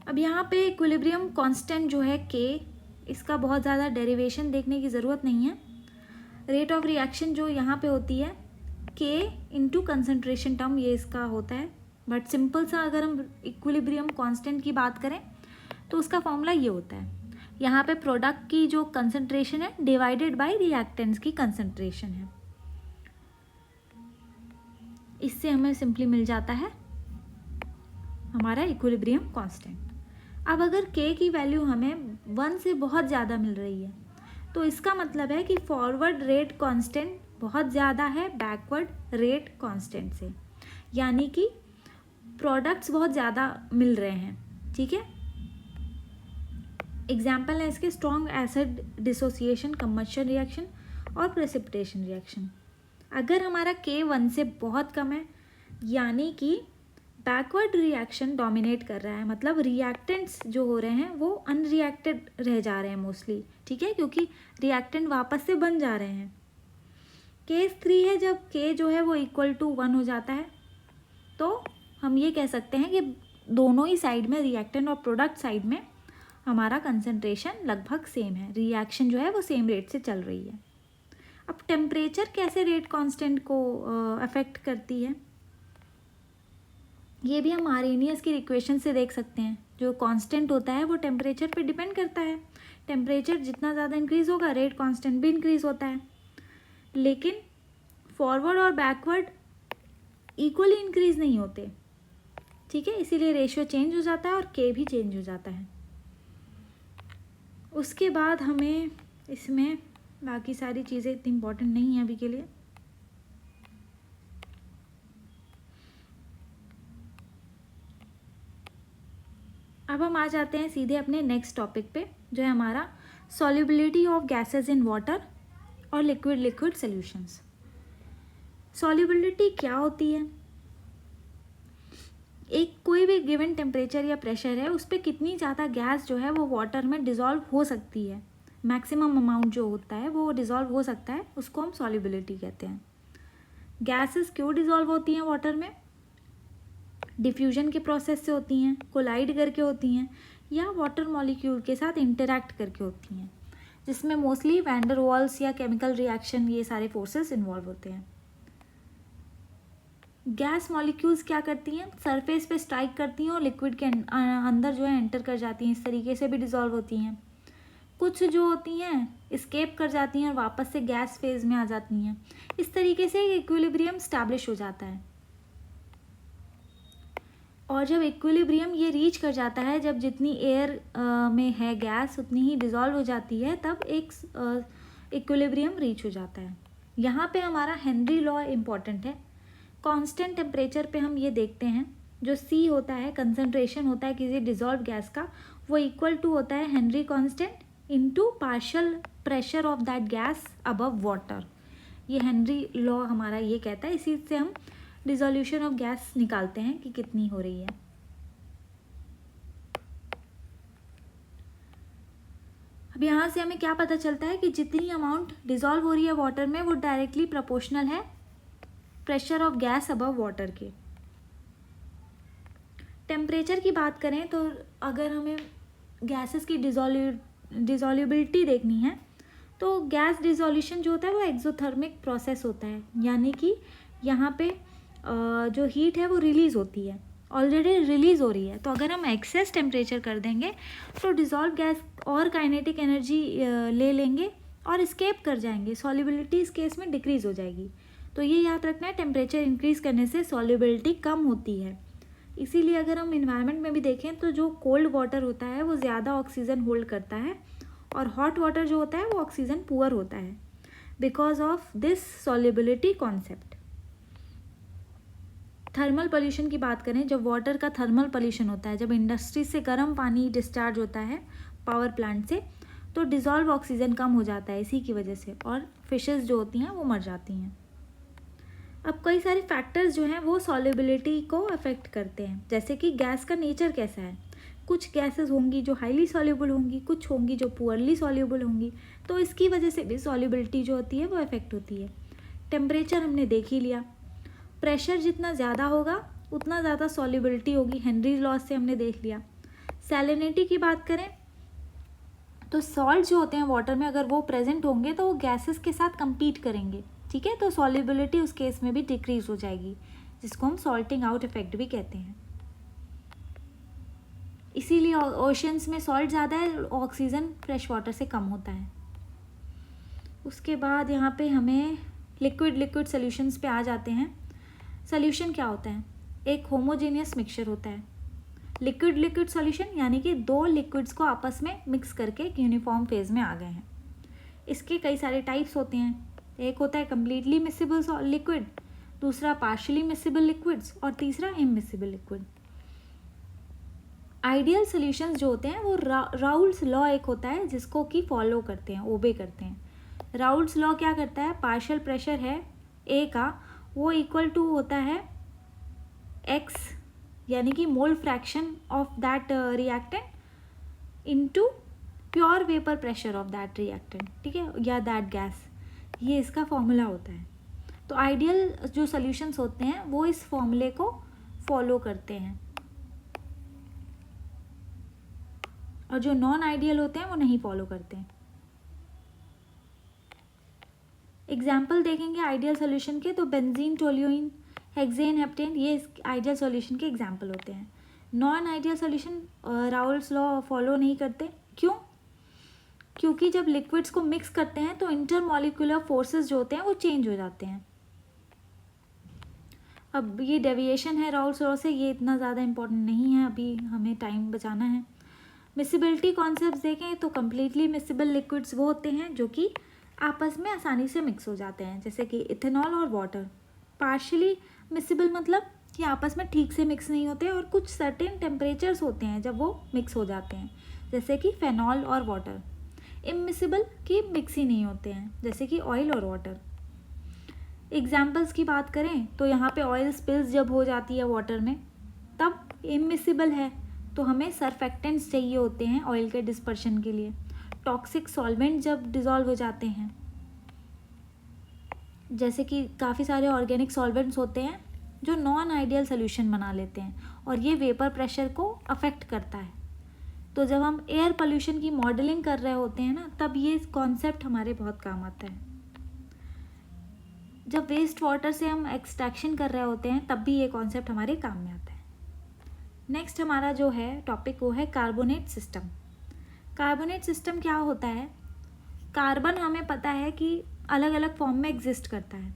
अब यहाँ पे इक्विलिब्रियम कांस्टेंट जो है K, इसका बहुत ज़्यादा डेरिवेशन देखने की ज़रूरत नहीं है। रेट ऑफ रिएक्शन जो यहाँ पे होती है K इंटू कंसनट्रेशन टर्म, ये इसका होता है। बट सिंपल सा अगर हम इक्विलिब्रियम कांस्टेंट की बात करें तो उसका फॉर्मूला ये होता है, यहाँ पे प्रोडक्ट की जो कंसनट्रेशन है डिवाइडेड बाय रिएक्टेंट्स की कंसनट्रेशन है। इससे हमें सिंपली मिल जाता है हमारा इक्विलिब्रियम कांस्टेंट। अब अगर K की वैल्यू हमें 1 से बहुत ज़्यादा मिल रही है तो इसका मतलब है कि फॉरवर्ड रेट कांस्टेंट बहुत ज़्यादा है बैकवर्ड रेट कांस्टेंट से, यानी कि प्रोडक्ट्स बहुत ज़्यादा मिल रहे हैं, ठीक है। एग्जाम्पल है इसके strong acid dissociation, combustion reaction और प्रेसिपिटेशन रिएक्शन। अगर हमारा K 1 से बहुत कम है यानी कि बैकवर्ड रिएक्शन डोमिनेट कर रहा है, मतलब रिएक्टेंट्स जो हो रहे हैं वो अनरिएक्टेड रह जा रहे हैं मोस्टली, ठीक है, क्योंकि रिएक्टेंट वापस से बन जा रहे हैं। केस 3 है जब K जो है वो इक्वल टू 1 हो जाता है, तो हम ये कह सकते हैं कि दोनों ही साइड में, रिएक्टेंट और प्रोडक्ट साइड में, हमारा कंसंट्रेशन लगभग सेम है, रिएक्शन जो है वो सेम रेट से चल रही है। अब टेम्परेचर कैसे रेट कांस्टेंट को अफेक्ट करती है, ये भी हम आर्हेनियस की इक्वेशन से देख सकते हैं। जो कांस्टेंट होता है वो टेम्परेचर पे डिपेंड करता है, टेम्परेचर जितना ज़्यादा इंक्रीज़ होगा रेट कांस्टेंट भी इंक्रीज़ होता है। लेकिन फॉरवर्ड और बैकवर्ड इक्वली इंक्रीज़ नहीं होते, ठीक है, इसीलिए रेशियो चेंज हो जाता है और K भी चेंज हो जाता है। उसके बाद हमें इसमें बाकी सारी चीज़ें इतनी इम्पोर्टेंट नहीं हैं अभी के लिए। अब हम आ जाते हैं सीधे अपने नेक्स्ट टॉपिक पे, जो है हमारा solubility of gases in water और लिक्विड सॉल्यूशंस। सॉल्युबिलिटी क्या होती है, एक कोई भी गिवन टेम्परेचर या प्रेशर है उस पर कितनी ज़्यादा गैस जो है वो वाटर में डिज़ोल्व हो सकती है, मैक्सिमम अमाउंट जो होता है वो डिज़ोल्व हो सकता है, उसको हम सॉल्युबिलिटी कहते हैं। गैसेस क्यों डिज़ोल्व होती हैं वाटर में? डिफ्यूजन के प्रोसेस से होती हैं, कोलाइड करके होती हैं, या वाटर मॉलिक्यूल के साथ इंटरैक्ट करके होती हैं, जिसमें मोस्टली वैन डर वाल्स या केमिकल रिएक्शन, ये सारे फोर्सेस इन्वॉल्व होते हैं। गैस मॉलिक्यूल्स क्या करती हैं? सरफेस पे स्ट्राइक करती हैं और लिक्विड के अंदर जो है एंटर कर जाती हैं, इस तरीके से भी डिज़ोल्व होती हैं। कुछ जो होती हैं इस्केप कर जाती हैं और वापस से गैस फेज में आ जाती हैं। इस तरीके से एक इक्विलिब्रियम स्टैब्लिश हो जाता है। और जब इक्विलिब्रियम ये रीच कर जाता है, जब जितनी एयर में है गैस उतनी ही डिज़ोल्व हो जाती है, तब एक इक्विलिब्रियम रीच हो जाता है। यहाँ पे हमारा हेनरी लॉ इम्पॉर्टेंट है। कांस्टेंट टेम्परेचर पे हम ये देखते हैं, जो C होता है, कंसंट्रेशन होता है किसी डिज़ोल्व गैस का, वो इक्वल टू होता है Henry constant into partial pressure of that gas above water. ये हेनरी लॉ हमारा ये कहता है। इसी से हम डिसोल्यूशन ऑफ गैस निकालते हैं कि कितनी हो रही है। अब यहाँ से हमें क्या पता चलता है कि जितनी अमाउंट डिसॉल्व हो रही है वाटर में, वो डायरेक्टली प्रोपोर्शनल है pressure of gas above water के। टेम्परेचर की बात करें तो अगर हमें गैसेस की डिसॉल्युबिलिटी देखनी है, तो गैस डिसोल्यूशन जो होता है वो एक्सोथर्मिक प्रोसेस होता है, यानी कि यहाँ पे जो हीट है वो रिलीज़ होती है, ऑलरेडी रिलीज़ हो रही है। तो अगर हम एक्सेस टेम्परेचर कर देंगे तो डिसॉल्व गैस और काइनेटिक एनर्जी ले लेंगे और एस्केप कर जाएंगे, सॉल्युबिलिटी इस केस में डिक्रीज़ हो जाएगी। तो ये याद रखना है, टेम्परेचर इंक्रीज़ करने से सॉल्युबिलिटी कम होती है। इसीलिए अगर हम इन्वायरमेंट में भी देखें तो जो कोल्ड वाटर होता है वो ज़्यादा ऑक्सीजन होल्ड करता है, और हॉट वाटर जो होता है वो ऑक्सीजन पुअर होता है, because of this solubility concept. Thermal pollution की बात करें, जब वाटर का थर्मल पोल्यूशन होता है, जब इंडस्ट्री से गर्म पानी डिस्चार्ज होता है पावर प्लांट से, तो डिज़ोल्व ऑक्सीजन कम हो जाता है इसी की वजह से, और फिशेस जो होती हैं वो मर जाती हैं। अब कई सारे फैक्टर्स जो हैं वो सॉल्युबिलिटी को अफेक्ट करते हैं, जैसे कि गैस का नेचर कैसा है। कुछ गैसेस होंगी जो हाईली सॉल्युबल होंगी, कुछ होंगी जो पुअरली सॉल्युबल होंगी, तो इसकी वजह से भी सॉल्युबिलिटी जो होती है वो अफेक्ट होती है। टेम्परेचर हमने देख ही लिया, प्रेशर जितना ज़्यादा होगा उतना ज़्यादा सॉल्युबिलिटी होगी, हेनरी लॉ से हमने देख लिया। सैलिनिटी की बात करें तो सॉल्ट जो होते हैं वाटर में, अगर वो प्रेजेंट होंगे तो वो गैसेस के साथ compete करेंगे, ठीक है, तो सॉल्युबिलिटी उस केस में भी डिक्रीज हो जाएगी, जिसको हम सॉल्टिंग आउट इफेक्ट भी कहते हैं। इसीलिए ओशंस में सॉल्ट ज़्यादा है, ऑक्सीजन फ्रेश वाटर से कम होता है। उसके बाद यहाँ पे हमें लिक्विड सोल्यूशंस पे आ जाते हैं। सोल्यूशन क्या होता है? एक होमोजेनियस मिक्सचर होता है। लिक्विड सॉल्यूशन यानी कि दो लिक्विड्स को आपस में मिक्स करके एक यूनिफॉर्म फेज में आ गए हैं। इसके कई सारे टाइप्स होते हैं। एक होता है कम्प्लीटली मिसिबल लिक्विड, दूसरा पार्शियली मिसिबल लिक्विड्स, और तीसरा इमिसिबल लिक्विड। आइडियल सॉल्यूशंस जो होते हैं वो राउल्स लॉ एक होता है जिसको कि फॉलो करते हैं, ओबे करते हैं। राउल्स लॉ क्या करता है? पार्शियल प्रेशर है ए का, वो इक्वल टू होता है एक्स, यानी कि mole fraction of that reactant into pure vapour pressure of that reactant, ठीक है, या दैट गैस। ये इसका फॉर्मूला होता है। तो आइडियल जो सॉल्यूशंस होते हैं वो इस फॉर्मूले को फॉलो करते हैं, और जो नॉन आइडियल होते हैं वो नहीं फॉलो करते हैं। एग्जाम्पल देखेंगे आइडियल सॉल्यूशन के, तो बेंजीन, टोल्यूइन, हेक्सेन, हेप्टेन, ये आइडियल सॉल्यूशन के एग्जाम्पल होते हैं। Non ideal solution Raoult's law follow नहीं करते। क्यों? क्योंकि जब लिक्विड्स को मिक्स करते हैं तो इंटरमॉलिक्यूलर फोर्सेस जो होते हैं वो चेंज हो जाते हैं। अब ये डेविएशन है राउल्स लॉ से, ये इतना ज़्यादा इंपॉर्टेंट नहीं है, अभी हमें टाइम बचाना है। मिसिबिलिटी कॉन्सेप्ट देखें तो कम्प्लीटली मिसिबल लिक्विड्स वो होते हैं जो कि आपस में आसानी से मिक्स हो जाते हैं, जैसे कि इथेनॉल और वाटर। पार्शियली मिसिबल मतलब कि आपस में ठीक से मिक्स नहीं होते, और कुछ सर्टेन टेम्परेचर्स होते हैं जब वो मिक्स हो जाते हैं, जैसे कि फेनॉल और वाटर। इमिसिबल की मिक्स ही नहीं होते हैं, जैसे कि ऑयल और वाटर। एग्जाम्पल्स की बात करें तो यहाँ पे ऑयल स्पिल्स जब हो जाती है वाटर में तब इमिसिबल है, तो हमें सरफेक्टेंट्स चाहिए होते हैं ऑयल के डिस्पर्शन के लिए। टॉक्सिक सॉल्वेंट जब डिज़ोल्व हो जाते हैं, जैसे कि काफ़ी सारे ऑर्गेनिक सॉल्वेंट्स होते हैं जो नॉन आइडियल सोल्यूशन बना लेते हैं और ये वेपर प्रेशर को अफेक्ट करता है। तो जब हम एयर पोल्यूशन की मॉडलिंग कर रहे होते हैं ना, तब ये कॉन्सेप्ट हमारे बहुत काम आता है। जब वेस्ट वाटर से हम एक्सट्रैक्शन कर रहे होते हैं तब भी ये कॉन्सेप्ट हमारे काम में आता है। नेक्स्ट हमारा जो है टॉपिक वो है कार्बोनेट सिस्टम। कार्बोनेट सिस्टम क्या होता है? कार्बन हमें पता है कि अलग अलग फॉर्म में एग्जिस्ट करता है।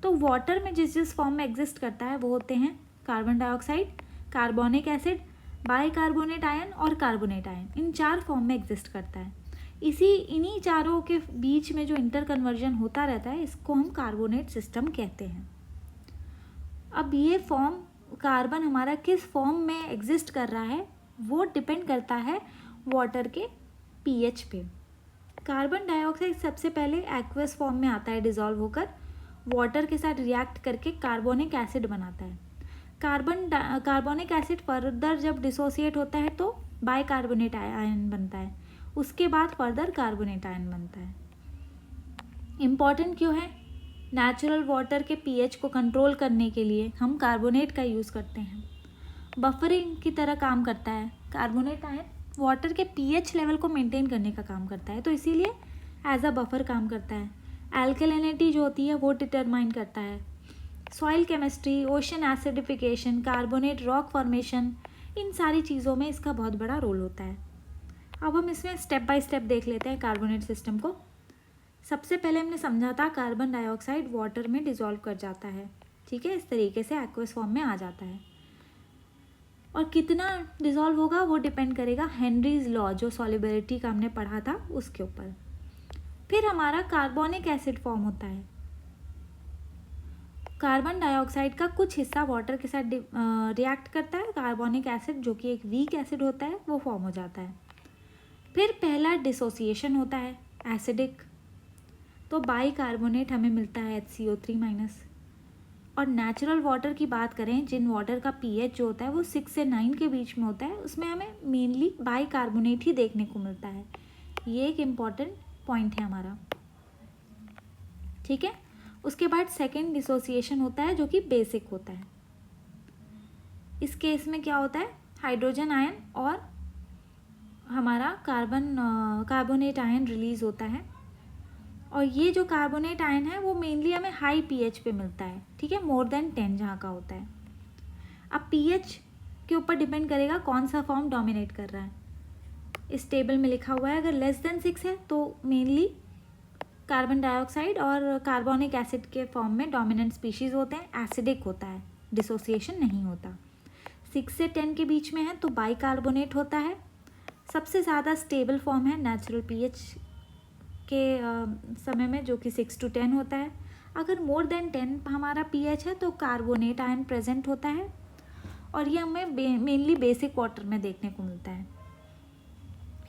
तो वाटर में जिस जिस फॉर्म में एग्जिस्ट करता है वो होते हैं carbon dioxide, carbonic acid, bicarbonate ion और कार्बोनेट आयन। इन 4 फॉर्म में एग्जिस्ट करता है। इन्हीं चारों के बीच में जो इंटर कन्वर्जन होता रहता है, इसको हम कार्बोनेट सिस्टम कहते हैं। अब ये फॉर्म, कार्बन हमारा किस फॉर्म में एग्जिस्ट कर रहा है वो डिपेंड करता है वाटर के पीएच पे। कार्बन डाइऑक्साइड सबसे पहले एक्वस फॉर्म में आता है, डिज़ोल्व होकर वाटर के साथ रिएक्ट करके कार्बोनिक एसिड बनाता है। कार्बोनिक एसिड फर्दर जब डिसोसिएट होता है तो बाइकार्बोनेट आयन बनता है। उसके बाद फर्दर कार्बोनेट आयन बनता है। इम्पॉर्टेंट क्यों है? नेचुरल वाटर के पीएच को कंट्रोल करने के लिए हम कार्बोनेट का यूज़ करते हैं। बफरिंग की तरह काम करता है। कार्बोनेट आयन वाटर के पीएच लेवल को मेंटेन करने का काम करता है, तो इसीलिए एज अ बफर काम करता है। एल्कलिनिटी जो होती है वो डिटरमाइन करता है। Soil chemistry, ocean acidification, carbonate rock formation, इन सारी चीज़ों में इसका बहुत बड़ा रोल होता है। अब हम इसमें स्टेप बाय स्टेप देख लेते हैं कार्बोनेट सिस्टम को। सबसे पहले हमने समझा था कार्बन डाइऑक्साइड वाटर में डिज़ोल्व कर जाता है, ठीक है, इस तरीके से एक्वस फॉर्म में आ जाता है। और कितना डिज़ोल्व होगा वो डिपेंड करेगा हेनरीज लॉ, जो सॉल्युबिलिटी का हमने पढ़ा था उसके ऊपर। फिर हमारा कार्बोनिक एसिड फॉर्म होता है। कार्बन डाइऑक्साइड का कुछ हिस्सा वाटर के साथ रिएक्ट करता है, कार्बोनिक एसिड जो कि एक वीक एसिड होता है वो फॉर्म हो जाता है। फिर पहला डिसोसिएशन होता है एसिडिक, तो बाइकार्बोनेट हमें मिलता है HCO3-। और नेचुरल वाटर की बात करें, जिन वाटर का पीएच जो होता है वो 6 से 9 के बीच में होता है, उसमें हमें मेनली बाइकार्बोनेट ही देखने को मिलता है। ये एक इम्पॉर्टेंट पॉइंट है हमारा, ठीक है। उसके बाद सेकेंड डिसोसिएशन होता है जो कि बेसिक होता है। इस केस में क्या होता है, हाइड्रोजन आयन और हमारा कार्बोनेट आयन रिलीज़ होता है। और ये जो कार्बोनेट आयन है वो मेनली हमें हाई पीएच पे मिलता है, ठीक है, मोर देन 10 जहाँ का होता है। अब पीएच के ऊपर डिपेंड करेगा कौन सा फॉर्म डोमिनेट कर रहा है। इस टेबल में लिखा हुआ है अगर लेस देन 6 है तो मेनली कार्बन डाइऑक्साइड और कार्बोनिक एसिड के फॉर्म में डोमिनेंट स्पीशीज़ होते हैं, एसिडिक होता है, डिसोसिएशन नहीं होता। 6 से 10 के बीच में है तो बाइकार्बोनेट होता है। सबसे ज़्यादा स्टेबल फॉर्म है नेचुरल पीएच के समय में, जो कि 6 to 10 होता है। अगर मोर देन 10 हमारा पीएच है तो कार्बोनेट आयन प्रेजेंट होता है, और ये हमें मेनली बेसिक वाटर में देखने को मिलता है।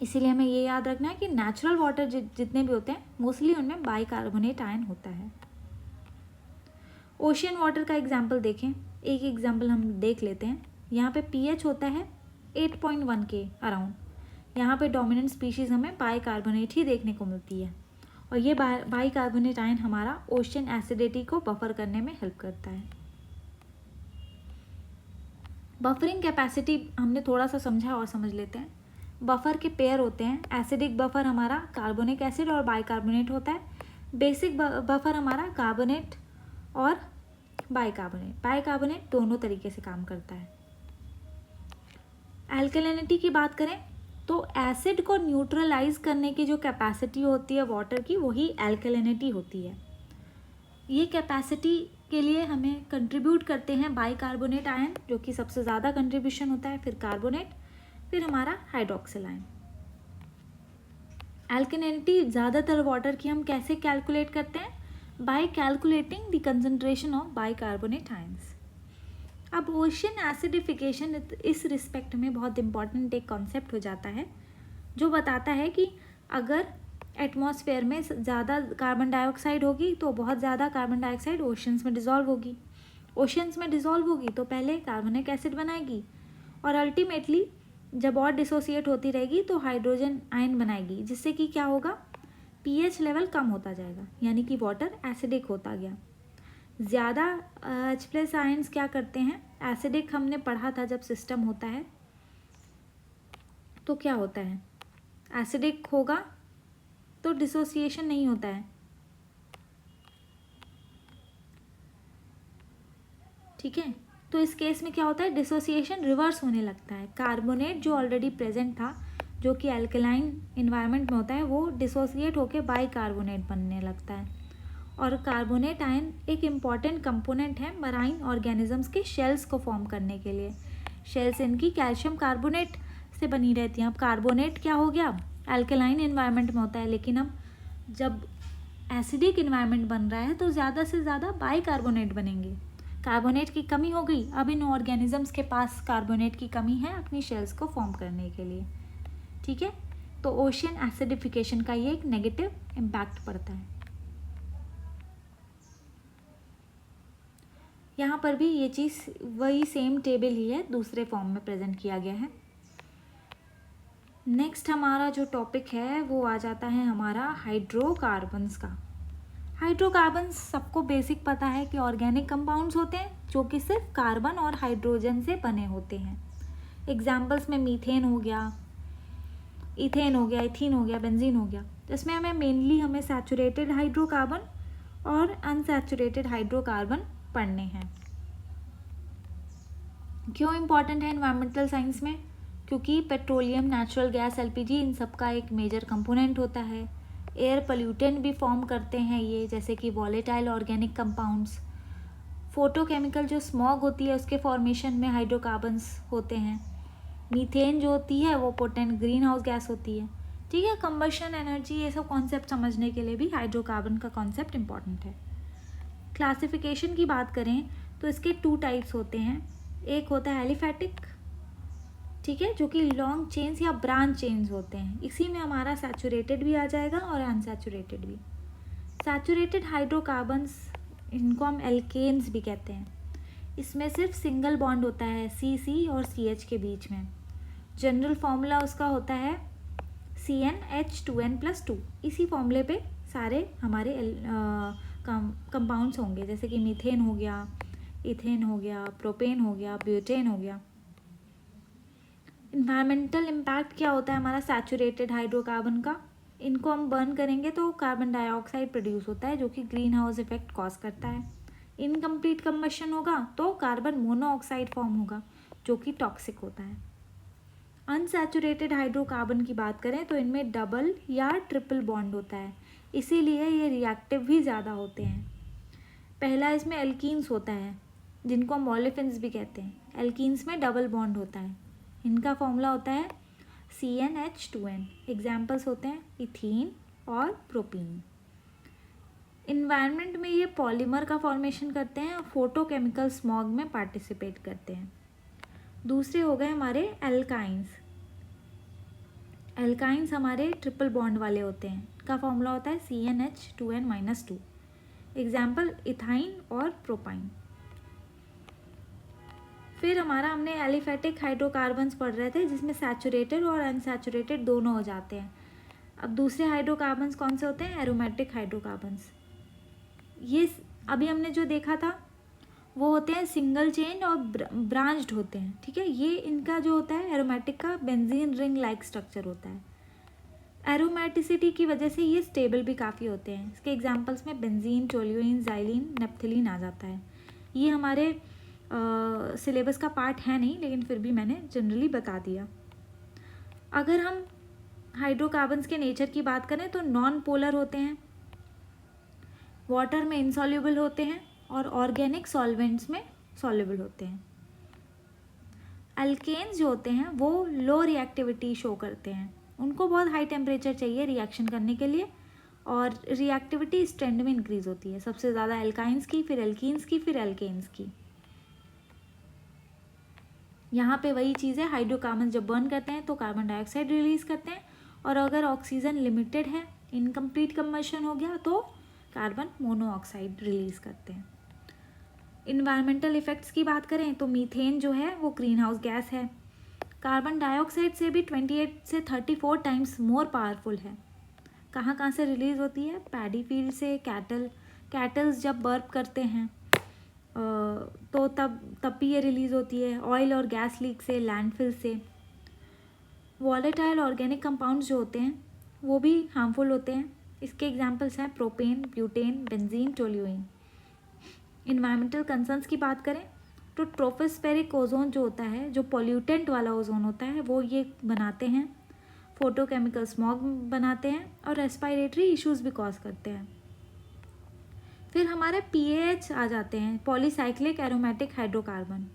इसीलिए हमें ये याद रखना है कि नेचुरल वाटर जितने भी होते हैं मोस्टली उनमें बाइकार्बोनेट आयन होता है। ओशियन वाटर का एग्जाम्पल देखें, एक एग्जाम्पल हम देख लेते हैं। यहाँ पे पीएच होता है 8.1 के अराउंड। यहाँ पे डोमिनेंट स्पीशीज़ हमें बाइकार्बोनेट ही देखने को मिलती है, और ये बाइकार्बोनेट आयन हमारा ओशन एसिडिटी को बफर करने में हेल्प करता है। बफरिंग कैपेसिटी हमने थोड़ा सा समझा और समझ लेते हैं। बफर के पेयर होते हैं, एसिडिक बफर हमारा कार्बोनिक एसिड और बाइकार्बोनेट होता है। बेसिक बफर हमारा कार्बोनेट और बाइकार्बोनेट दोनों तरीके से काम करता है। एल्कलिनिटी की बात करें तो एसिड को न्यूट्रलाइज करने की जो कैपेसिटी होती है वाटर की, वही एल्कलिनिटी होती है। ये कैपेसिटी के लिए हमें कंट्रीब्यूट करते हैं बाइकार्बोनेट आयन, जो कि सबसे ज़्यादा कंट्रीब्यूशन होता है, फिर कार्बोनेट, फिर हमारा हाइड्रोक्सिल आयन। एल्कलिनिटी ज़्यादातर वाटर की हम कैसे कैलकुलेट करते हैं? Bye calculating the concentration of bicarbonate ions. अब ओशन एसिडिफिकेशन इस रिस्पेक्ट में बहुत इंपॉर्टेंट एक कॉन्सेप्ट हो जाता है, जो बताता है कि अगर एटमॉस्फेयर में ज़्यादा कार्बन डाइऑक्साइड होगी तो बहुत ज़्यादा कार्बन डाइऑक्साइड ओशंस में डिज़ोल्व होगी। ओशंस में डिज़ोल्व होगी तो पहले कार्बोनिक एसिड बनाएगी और अल्टीमेटली जब और डिसोसिएट होती रहेगी तो हाइड्रोजन आयन बनाएगी, जिससे कि क्या होगा, पीएच लेवल कम होता जाएगा, यानी कि वाटर एसिडिक होता गया। ज़्यादा H+ आयन्स क्या करते हैं, एसिडिक हमने पढ़ा था जब सिस्टम होता है तो क्या होता है, एसिडिक होगा तो डिसोसिएशन नहीं होता है, ठीक है। तो इस केस में क्या होता है, डिसोसिएशन रिवर्स होने लगता है। कार्बोनेट जो ऑलरेडी प्रेजेंट था, जो कि अल्कलाइन इन्वायरमेंट में होता है, वो डिसोसिएट होकर बाइकार्बोनेट बनने लगता है। और कार्बोनेट आयन एक इम्पॉर्टेंट कंपोनेंट है मराइन ऑर्गेनिजम्स के शेल्स को फॉर्म करने के लिए। शेल्स इनकी कैल्शियम कार्बोनेट से बनी रहती हैं। अब कार्बोनेट क्या हो गया, अल्कलाइन इन्वायरमेंट में होता है, लेकिन अब जब एसिडिक इन्वायरमेंट बन रहा है तो ज़्यादा से ज़्यादा बाइकार्बोनेट बनेंगे। कार्बोनेट की कमी हो गई, अब इन ऑर्गेनिजम्स के पास कार्बोनेट की कमी है अपनी शेल्स को फॉर्म करने के लिए, ठीक है। तो ओशियन एसिडिफिकेशन का ये एक नेगेटिव इम्पैक्ट पड़ता है। यहाँ पर भी ये चीज़ वही सेम टेबल ही है, दूसरे फॉर्म में प्रेजेंट किया गया है। नेक्स्ट हमारा जो टॉपिक है वो आ जाता है हमारा हाइड्रोकार्बन्स का। हाइड्रोकार्बन्स सबको बेसिक पता है कि ऑर्गेनिक कंपाउंड्स होते हैं जो कि सिर्फ कार्बन और हाइड्रोजन से बने होते हैं। एग्जाम्पल्स में मीथेन हो गया, इथेन हो गया, इथीन हो गया, बेंजीन हो गया। इसमें हमें सैचुरेटेड हाइड्रोकार्बन और अनसैचुरेटेड हाइड्रोकार्बन पढ़ने हैं। क्यों इम्पॉर्टेंट है इन्वायरमेंटल साइंस में, क्योंकि पेट्रोलियम, नेचुरल गैस, एलपीजी इन सब का एक मेजर कंपोनेंट होता है। एयर पोल्यूटेंट भी फॉर्म करते हैं ये, जैसे कि वॉलेटाइल ऑर्गेनिक कंपाउंड्स। फोटोकेमिकल जो स्मॉग होती है उसके फॉर्मेशन में हाइड्रोकार्बन्स होते हैं। मीथेन जो होती है वो पोटेंट ग्रीन हाउस गैस होती है, ठीक है। कंबशन एनर्जी, ये सब कॉन्सेप्ट समझने के लिए भी हाइड्रोकार्बन का कॉन्सेप्ट इंपॉर्टेंट है। क्लासिफिकेशन की बात करें तो इसके 2 टाइप्स होते हैं। एक होता है एलिफैटिक, ठीक है, जो कि लॉन्ग चेन्स या ब्रांच चेन्स होते हैं। इसी में हमारा सैचुरेटेड भी आ जाएगा और अनसैचुरेटेड भी। सैचुरेटेड हाइड्रोकार्बन्स, इनको हम एल्केन्स भी कहते हैं। इसमें सिर्फ सिंगल बॉन्ड होता है CC और CH के बीच में। जनरल फॉर्मूला उसका होता है CnH2n+2। इसी फॉर्मूले पे सारे हमारे कंपाउंड्स होंगे, जैसे कि मीथेन हो गया, इथेन हो गया, प्रोपेन हो गया, ब्यूटेन हो गया। इन्वायरमेंटल इम्पैक्ट क्या होता है हमारा सैचुरेटेड हाइड्रोकार्बन का, इनको हम बर्न करेंगे तो कार्बन डाइऑक्साइड प्रोड्यूस होता है जो कि ग्रीन हाउस इफेक्ट कॉज करता है। इनकम्प्लीट कंबशन होगा तो कार्बन मोनोऑक्साइड फॉर्म होगा जो कि टॉक्सिक होता है। अनसैचुरेटेड हाइड्रोकार्बन की बात करें तो इनमें डबल या ट्रिपल बॉन्ड होता है, इसीलिए ये रिएक्टिव भी ज़्यादा होते हैं। पहला इसमें एल्कीन्स होता है, जिनको हम ओलेफिन्स भी कहते हैं। एल्कीन्स में डबल बॉन्ड होता है, इनका फॉर्मूला होता है CnH2n। एग्जाम्पल्स होते हैं इथीन और प्रोपीन। इन्वायरमेंट में ये पॉलीमर का फॉर्मेशन करते हैं और फोटोकेमिकल स्मॉग में पार्टिसिपेट करते हैं। दूसरे हो गए हमारे एल्काइंस। एल्काइंस हमारे ट्रिपल बॉन्ड वाले होते हैं, इनका फॉर्मूला होता है CnH2n-2। एग्जाम्पल इथाइन और प्रोपाइन। फिर हमने एलिफैटिक हाइड्रोकार्बन्स पढ़ रहे थे जिसमें सैचुरेटेड और अनसैचुरेटेड दोनों हो जाते हैं। अब दूसरे हाइड्रोकार्बन्स कौन से होते हैं, एरोमेटिक हाइड्रोकार्बन्स। ये अभी हमने जो देखा था वो होते हैं सिंगल चेन और ब्रांच्ड होते हैं, ठीक है। ये इनका जो होता है एरोमेटिक का बेंजीन रिंग लाइक स्ट्रक्चर होता है। एरोमेटिसिटी की वजह से ये स्टेबल भी काफ़ी होते हैं। इसके एग्जांपल्स में बेंजीन, टोल्यूइन, जाइलिन, नेप्थलीन आ जाता है। ये हमारे सिलेबस का पार्ट है नहीं, लेकिन फिर भी मैंने जनरली बता दिया। अगर हम हाइड्रोकार्बन्स के नेचर की बात करें तो नॉन पोलर होते हैं, वाटर में इनसॉल्युबल होते हैं और ऑर्गेनिक सॉल्वेंट्स में सॉल्युबल होते हैं। अल्केन्स जो होते हैं वो लो रिएक्टिविटी शो करते हैं, उनको बहुत हाई टेम्परेचर चाहिए रिएक्शन करने के लिए और रिएक्टिविटी इस ट्रेंड में इंक्रीज होती है, सबसे ज़्यादा एल्काइंस की, फिर एल्कीन्स की, फिर एल्केन्स की। यहाँ पे वही चीज़ है, हाइड्रोकार्बन जब बर्न करते हैं तो कार्बन डाइऑक्साइड रिलीज करते हैं और अगर ऑक्सीजन लिमिटेड है, इनकम्प्लीट कंबशन हो गया तो कार्बन मोनोऑक्साइड रिलीज करते हैं। इन्वायरमेंटल इफेक्ट्स की बात करें तो मीथेन जो है वो ग्रीन हाउस गैस है। कार्बन डाइऑक्साइड से भी 28 से 34 टाइम्स मोर पावरफुल है। कहाँ कहाँ से रिलीज़ होती है? पैडी फील्ड से, कैटल्स जब बर्प करते हैं तो तब भी ये रिलीज़ होती है। ऑयल और गैस लीक से, लैंडफिल से। वॉलेटाइल ऑर्गेनिक कंपाउंड्स जो होते हैं वो भी हार्मफुल होते हैं। इसके एग्जांपल्स हैं propane, butane, benzene, toluene. Environmental concerns की बात करें तो ट्रोपोस्फेरिक ओजोन जो होता है, जो पॉल्यूटेंट वाला ओजोन होता है, वो ये बनाते हैं। फोटोकेमिकल स्मॉग बनाते हैं और रेस्पिरेटरी इश्यूज भी कॉज करते हैं। फिर हमारे पीएएच आ जाते हैं, पॉलीसाइक्लिक एरोमेटिक हाइड्रोकार्बन।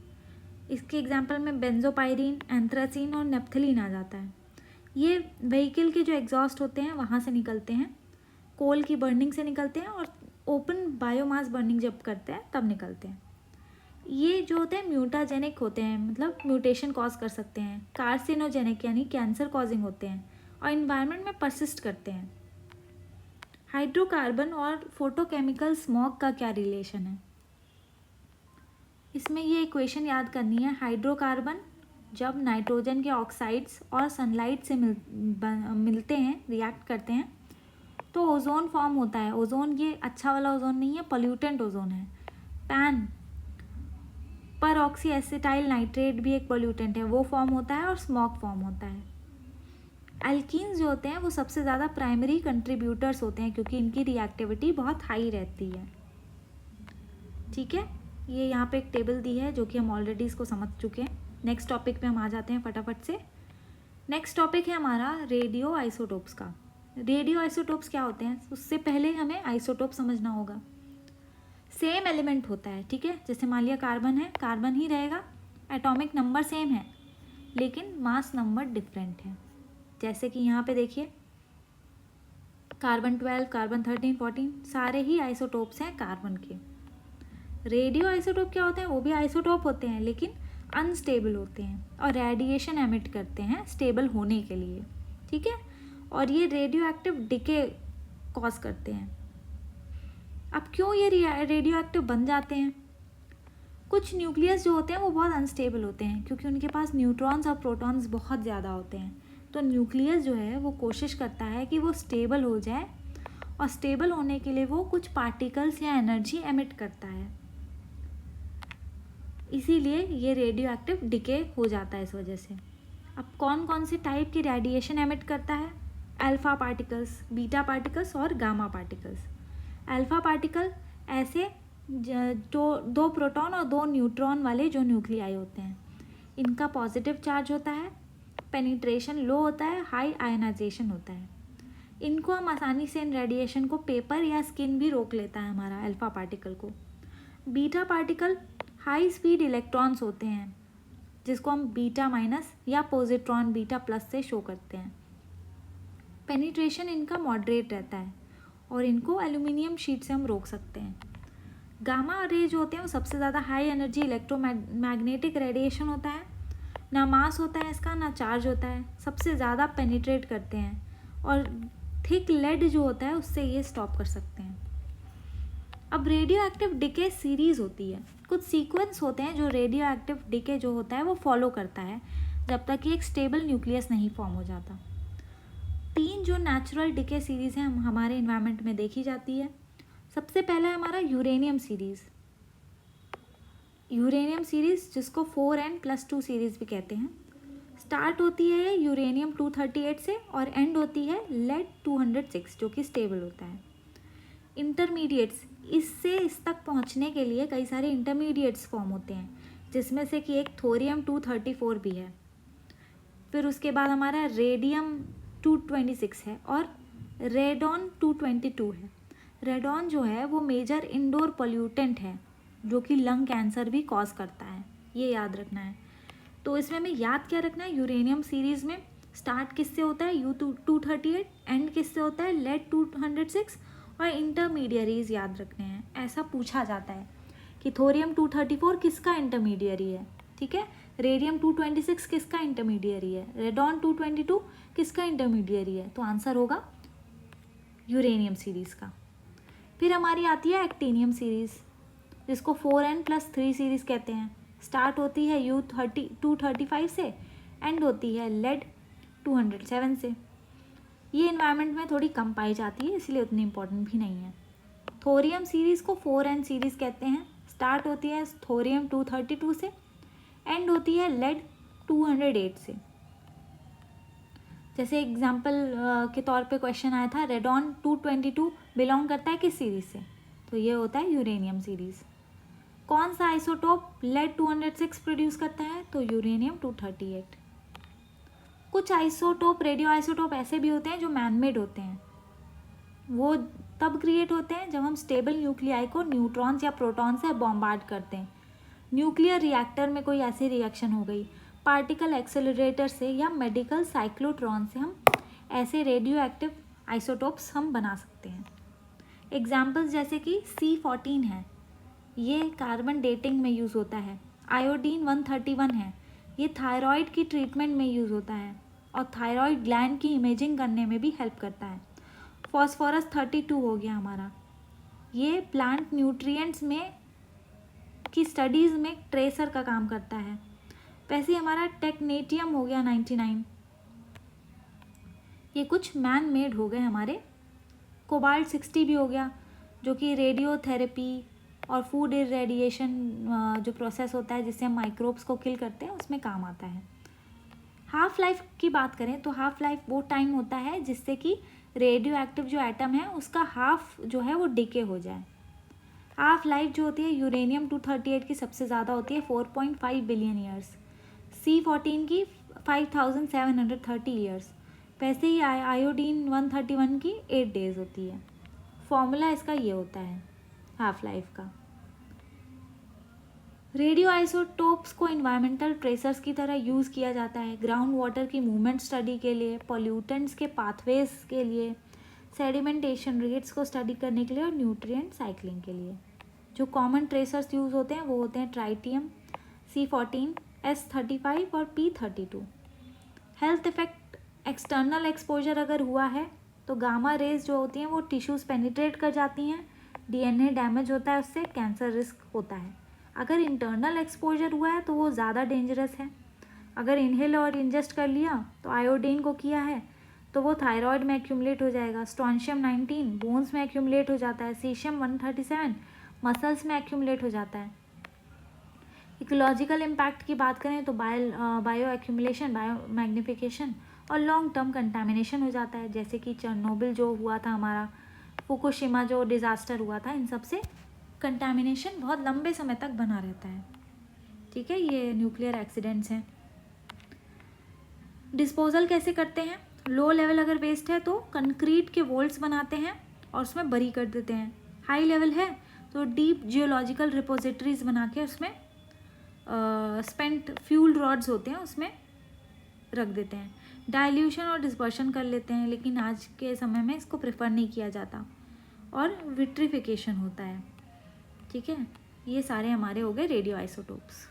इसके एग्जांपल में बेंजोपाइरीन, एंथ्रासीन और नेप्थलीन आ जाता है। ये व्हीकल के जो एग्जॉस्ट होते हैं वहाँ से निकलते हैं, कोल की बर्निंग से निकलते हैं और ओपन बायोमास बर्निंग जब करते हैं तब निकलते हैं। ये जो होते हैं म्यूटाजेनिक होते हैं, मतलब म्यूटेशन कॉज कर सकते हैं। कार्सिनोजेनिक यानी कैंसर कॉजिंग होते हैं और इन्वायरमेंट में परसिस्ट करते हैं। हाइड्रोकार्बन और फोटोकेमिकल स्मॉग का क्या रिलेशन है? इसमें ये इक्वेशन याद करनी है। हाइड्रोकार्बन जब नाइट्रोजन के ऑक्साइड्स और सनलाइट से मिलते हैं, रिएक्ट करते हैं, तो ओजोन फॉर्म होता है। ओजोन ये अच्छा वाला ओजोन नहीं है, पॉल्यूटेंट ओजोन है। पैन पर ऑक्सी एसिटाइल नाइट्रेट भी एक पॉल्यूटेंट है, वो फॉर्म होता है और स्मॉग फॉर्म होता है। एल्कीन्स जो होते हैं वो सबसे ज़्यादा प्राइमरी कंट्रीब्यूटर्स होते हैं क्योंकि इनकी रिएक्टिविटी बहुत हाई रहती है। ठीक है, ये यहाँ पे एक टेबल दी है जो कि हम ऑलरेडी इसको समझ चुके हैं। नेक्स्ट टॉपिक पे हम आ जाते हैं फटाफट से। नेक्स्ट टॉपिक है हमारा रेडियो आइसोटोप्स का। रेडियो आइसोटोप्स क्या होते हैं? उससे पहले हमें आइसोटोप समझना होगा। सेम एलिमेंट होता है, ठीक है। जैसे मान लिया कार्बन है, कार्बन ही रहेगा, एटॉमिक नंबर सेम है लेकिन मास नंबर डिफरेंट है। जैसे कि यहाँ पे देखिए कार्बन 12, कार्बन 13, 14 सारे ही आइसोटोप्स हैं कार्बन के। रेडियो आइसोटोप क्या होते हैं? वो भी आइसोटोप होते हैं लेकिन अनस्टेबल होते हैं और रेडिएशन एमिट करते हैं स्टेबल होने के लिए, ठीक है। और ये रेडियो एक्टिव डिके कॉज करते हैं। अब क्यों ये रेडियो एक्टिव बन जाते हैं? कुछ न्यूक्लियस जो होते हैं वो बहुत अनस्टेबल होते हैं क्योंकि उनके पास न्यूट्रॉन्स और प्रोटॉन्स बहुत ज़्यादा होते हैं। तो न्यूक्लियस जो है वो कोशिश करता है कि वो स्टेबल हो जाए और स्टेबल होने के लिए वो कुछ पार्टिकल्स या एनर्जी एमिट करता है, इसीलिए ये रेडियो एक्टिव डिके हो जाता है इस वजह से। अब कौन कौन से टाइप की रेडिएशन एमिट करता है? अल्फ़ा पार्टिकल्स, बीटा पार्टिकल्स और गामा पार्टिकल्स। अल्फ़ा पार्टिकल ऐसे जो 2 प्रोटॉन और 2 न्यूट्रॉन वाले जो न्यूक्लियाई होते हैं, इनका पॉजिटिव चार्ज होता है, पेनिट्रेशन लो होता है, हाई आयनाइजेशन होता है। इनको हम आसानी से इन रेडिएशन को पेपर या स्किन भी रोक लेता है हमारा अल्फ़ा पार्टिकल को। Beta particle high speed electrons होते हैं जिसको हम बीटा माइनस या पॉजिट्रॉन बीटा प्लस से शो करते हैं। पेनिट्रेशन इनका मॉडरेट रहता है और इनको एल्यूमिनियम शीट से हम रोक सकते हैं। गामा रे जो होते हैं वो सबसे ज़्यादा हाई एनर्जी इलेक्ट्रोमैग्नेटिक रेडिएशन होता है। ना मास होता है इसका, ना चार्ज होता है, सबसे ज़्यादा पेनिट्रेट करते हैं और थिक लेड जो होता है उससे ये स्टॉप कर सकते हैं। अब रेडियो एक्टिव डिके सीरीज़ होती है, कुछ सीक्वेंस होते हैं जो रेडियो एक्टिव डिके जो होता है वो फॉलो करता है जब तक कि एक स्टेबल न्यूक्लियस नहीं फॉर्म हो जाता। 3 जो नेचुरल डिके सीरीज़ हैं हमारे इन्वायरमेंट में देखी जाती है। सबसे पहला है हमारा यूरेनियम सीरीज़। यूरेनियम सीरीज़ जिसको 4n+2 सीरीज़ भी कहते हैं। स्टार्ट होती है ये यूरेनियम 238 से और एंड होती है लेड 206 जो कि स्टेबल होता है। इंटरमीडिएट्स, इससे इस तक पहुंचने के लिए कई सारे इंटरमीडिएट्स फॉर्म होते हैं जिसमें से कि एक थोरियम 234 भी है। फिर उसके बाद हमारा रेडियम 226 है और रेडॉन 222 है। रेडॉन जो है वो मेजर इंडोर पोल्यूटेंट है जो कि लंग कैंसर भी कॉज करता है, ये याद रखना है। तो इसमें हमें याद क्या रखना है? यूरेनियम सीरीज़ में स्टार्ट किससे होता है? U238, एंड किससे होता है? लेड 206 और इंटरमीडियरीज याद रखने हैं। ऐसा पूछा जाता है कि थोरियम 234 किसका इंटरमीडियरी है, ठीक है। रेडियम 226 किसका इंटरमीडियरी है, रेडॉन 222 किसका इंटरमीडियरी है, तो आंसर होगा यूरेनियम सीरीज़ का। फिर हमारी आती है एक्टिनियम सीरीज़ जिसको 4n+3 सीरीज़ कहते हैं। स्टार्ट होती है U235 से, एंड होती है लेड 207 से। ये इन्वायरमेंट में थोड़ी कम पाई जाती है, इसलिए उतनी इम्पोर्टेंट भी नहीं है। थोरियम सीरीज़ को 4n सीरीज़ कहते हैं। स्टार्ट होती है थोरियम 232 से, एंड होती है लेड 208 से। जैसे एग्जाम्पल के तौर पे क्वेश्चन आया था, रेडॉन 222 बिलोंग करता है किस सीरीज़ से, तो ये होता है यूरेनियम सीरीज़। कौन सा आइसोटोप लेड 206 प्रोड्यूस करता है, तो यूरेनियम 238। कुछ आइसोटोप, रेडियो आइसोटोप ऐसे भी होते हैं जो मैनमेड होते हैं। वो तब क्रिएट होते हैं जब हम स्टेबल न्यूक्लियाई को न्यूट्रॉन्स या प्रोटॉन से बॉम्बार्ड करते हैं। न्यूक्लियर रिएक्टर में कोई ऐसी रिएक्शन हो गई, पार्टिकल एक्सेलरेटर से या मेडिकल साइक्लोट्रॉन से हम ऐसे रेडियो एक्टिव आइसोटोप्स हम बना सकते हैं। एग्जाम्पल्स जैसे कि C14 है, ये कार्बन डेटिंग में यूज़ होता है। आयोडीन 131 है, ये थायराइड की ट्रीटमेंट में यूज़ होता है और थायराइड ग्लैंड की इमेजिंग करने में भी हेल्प करता है। फॉस्फोरस 32 हो गया हमारा, ये प्लांट न्यूट्रिएंट्स में की स्टडीज़ में ट्रेसर का काम करता है। वैसे हमारा टेक्नेटियम हो गया 99, ये कुछ मैन मेड हो गए हमारे। कोबाल्ट 60 भी हो गया, जो कि रेडियोथेरेपी और फूड इरेडिएशन जो प्रोसेस होता है जिससे हम माइक्रोब्स को किल करते हैं, उसमें काम आता है। हाफ लाइफ की बात करें तो हाफ लाइफ वो टाइम होता है जिससे कि रेडियो एक्टिव जो एटम है उसका हाफ जो है वो डिके हो जाए। हाफ लाइफ जो होती है यूरेनियम 238 की सबसे ज़्यादा होती है 4.5 बिलियन ईयर्स, C14 की 5730 ईयर्स। वैसे ही आयोडीन 131 की 8 डेज होती है। फॉर्मूला इसका ये होता है हाफ लाइफ का। रेडियो आइसोटोप्स को इन्वायरमेंटल ट्रेसर्स की तरह यूज़ किया जाता है ग्राउंड वाटर की मूवमेंट स्टडी के लिए, पॉल्यूटेंट्स के पाथवेज के लिए, सेडिमेंटेशन रेट्स को स्टडी करने के लिए और न्यूट्रिएंट साइक्लिंग के लिए। जो कॉमन ट्रेसर्स यूज़ होते हैं वो होते हैं ट्राइटियम, C14, S35 और P32। Health effect, external exposure अगर हुआ है तो गामा रेज जो होती हैं वो टिश्यूज़ पेनिट्रेट कर जाती हैं, DNA डैमेज होता है, उससे कैंसर रिस्क होता है। अगर इंटरनल एक्सपोजर हुआ है तो वो ज़्यादा डेंजरस है। अगर इनहेल और इंजेस्ट कर लिया तो आयोडीन को किया है तो वो थायराइड में एक्यूमुलेट हो जाएगा, स्ट्रॉन्शियम 19 बोन्स में एक्यूमुलेट हो जाता है, सीशियम 137 मसल्स में एक्यूमुलेट हो जाता है। इकोलॉजिकल इम्पैक्ट की बात करें तो बायो एक्यूमुलेशन, बायो मैग्निफिकेशन और लॉन्ग टर्म कंटामिनेशन हो जाता है, जैसे कि चेरनोबिल जो हुआ था हमारा, फुकुशिमा जो डिज़ास्टर हुआ था, इन सब से कंटामिनेशन बहुत लंबे समय तक बना रहता है। ठीक है, ये न्यूक्लियर एक्सीडेंट्स हैं। डिस्पोजल कैसे करते हैं, लो लेवल अगर वेस्ट है तो कंक्रीट के वोल्ट्स बनाते हैं और उसमें बरी कर देते हैं। हाई लेवल है तो डीप जियोलॉजिकल रिपोजिटरीज बना के उसमें स्पेंट फ्यूल रॉड्स होते हैं उसमें रख देते हैं। डाइल्यूशन और डिस्पर्शन कर लेते हैं, लेकिन आज के समय में इसको प्रेफर नहीं किया जाता, और विट्रिफिकेशन होता है। ठीक है, ये सारे हमारे हो गए रेडियो आइसोटोप्स।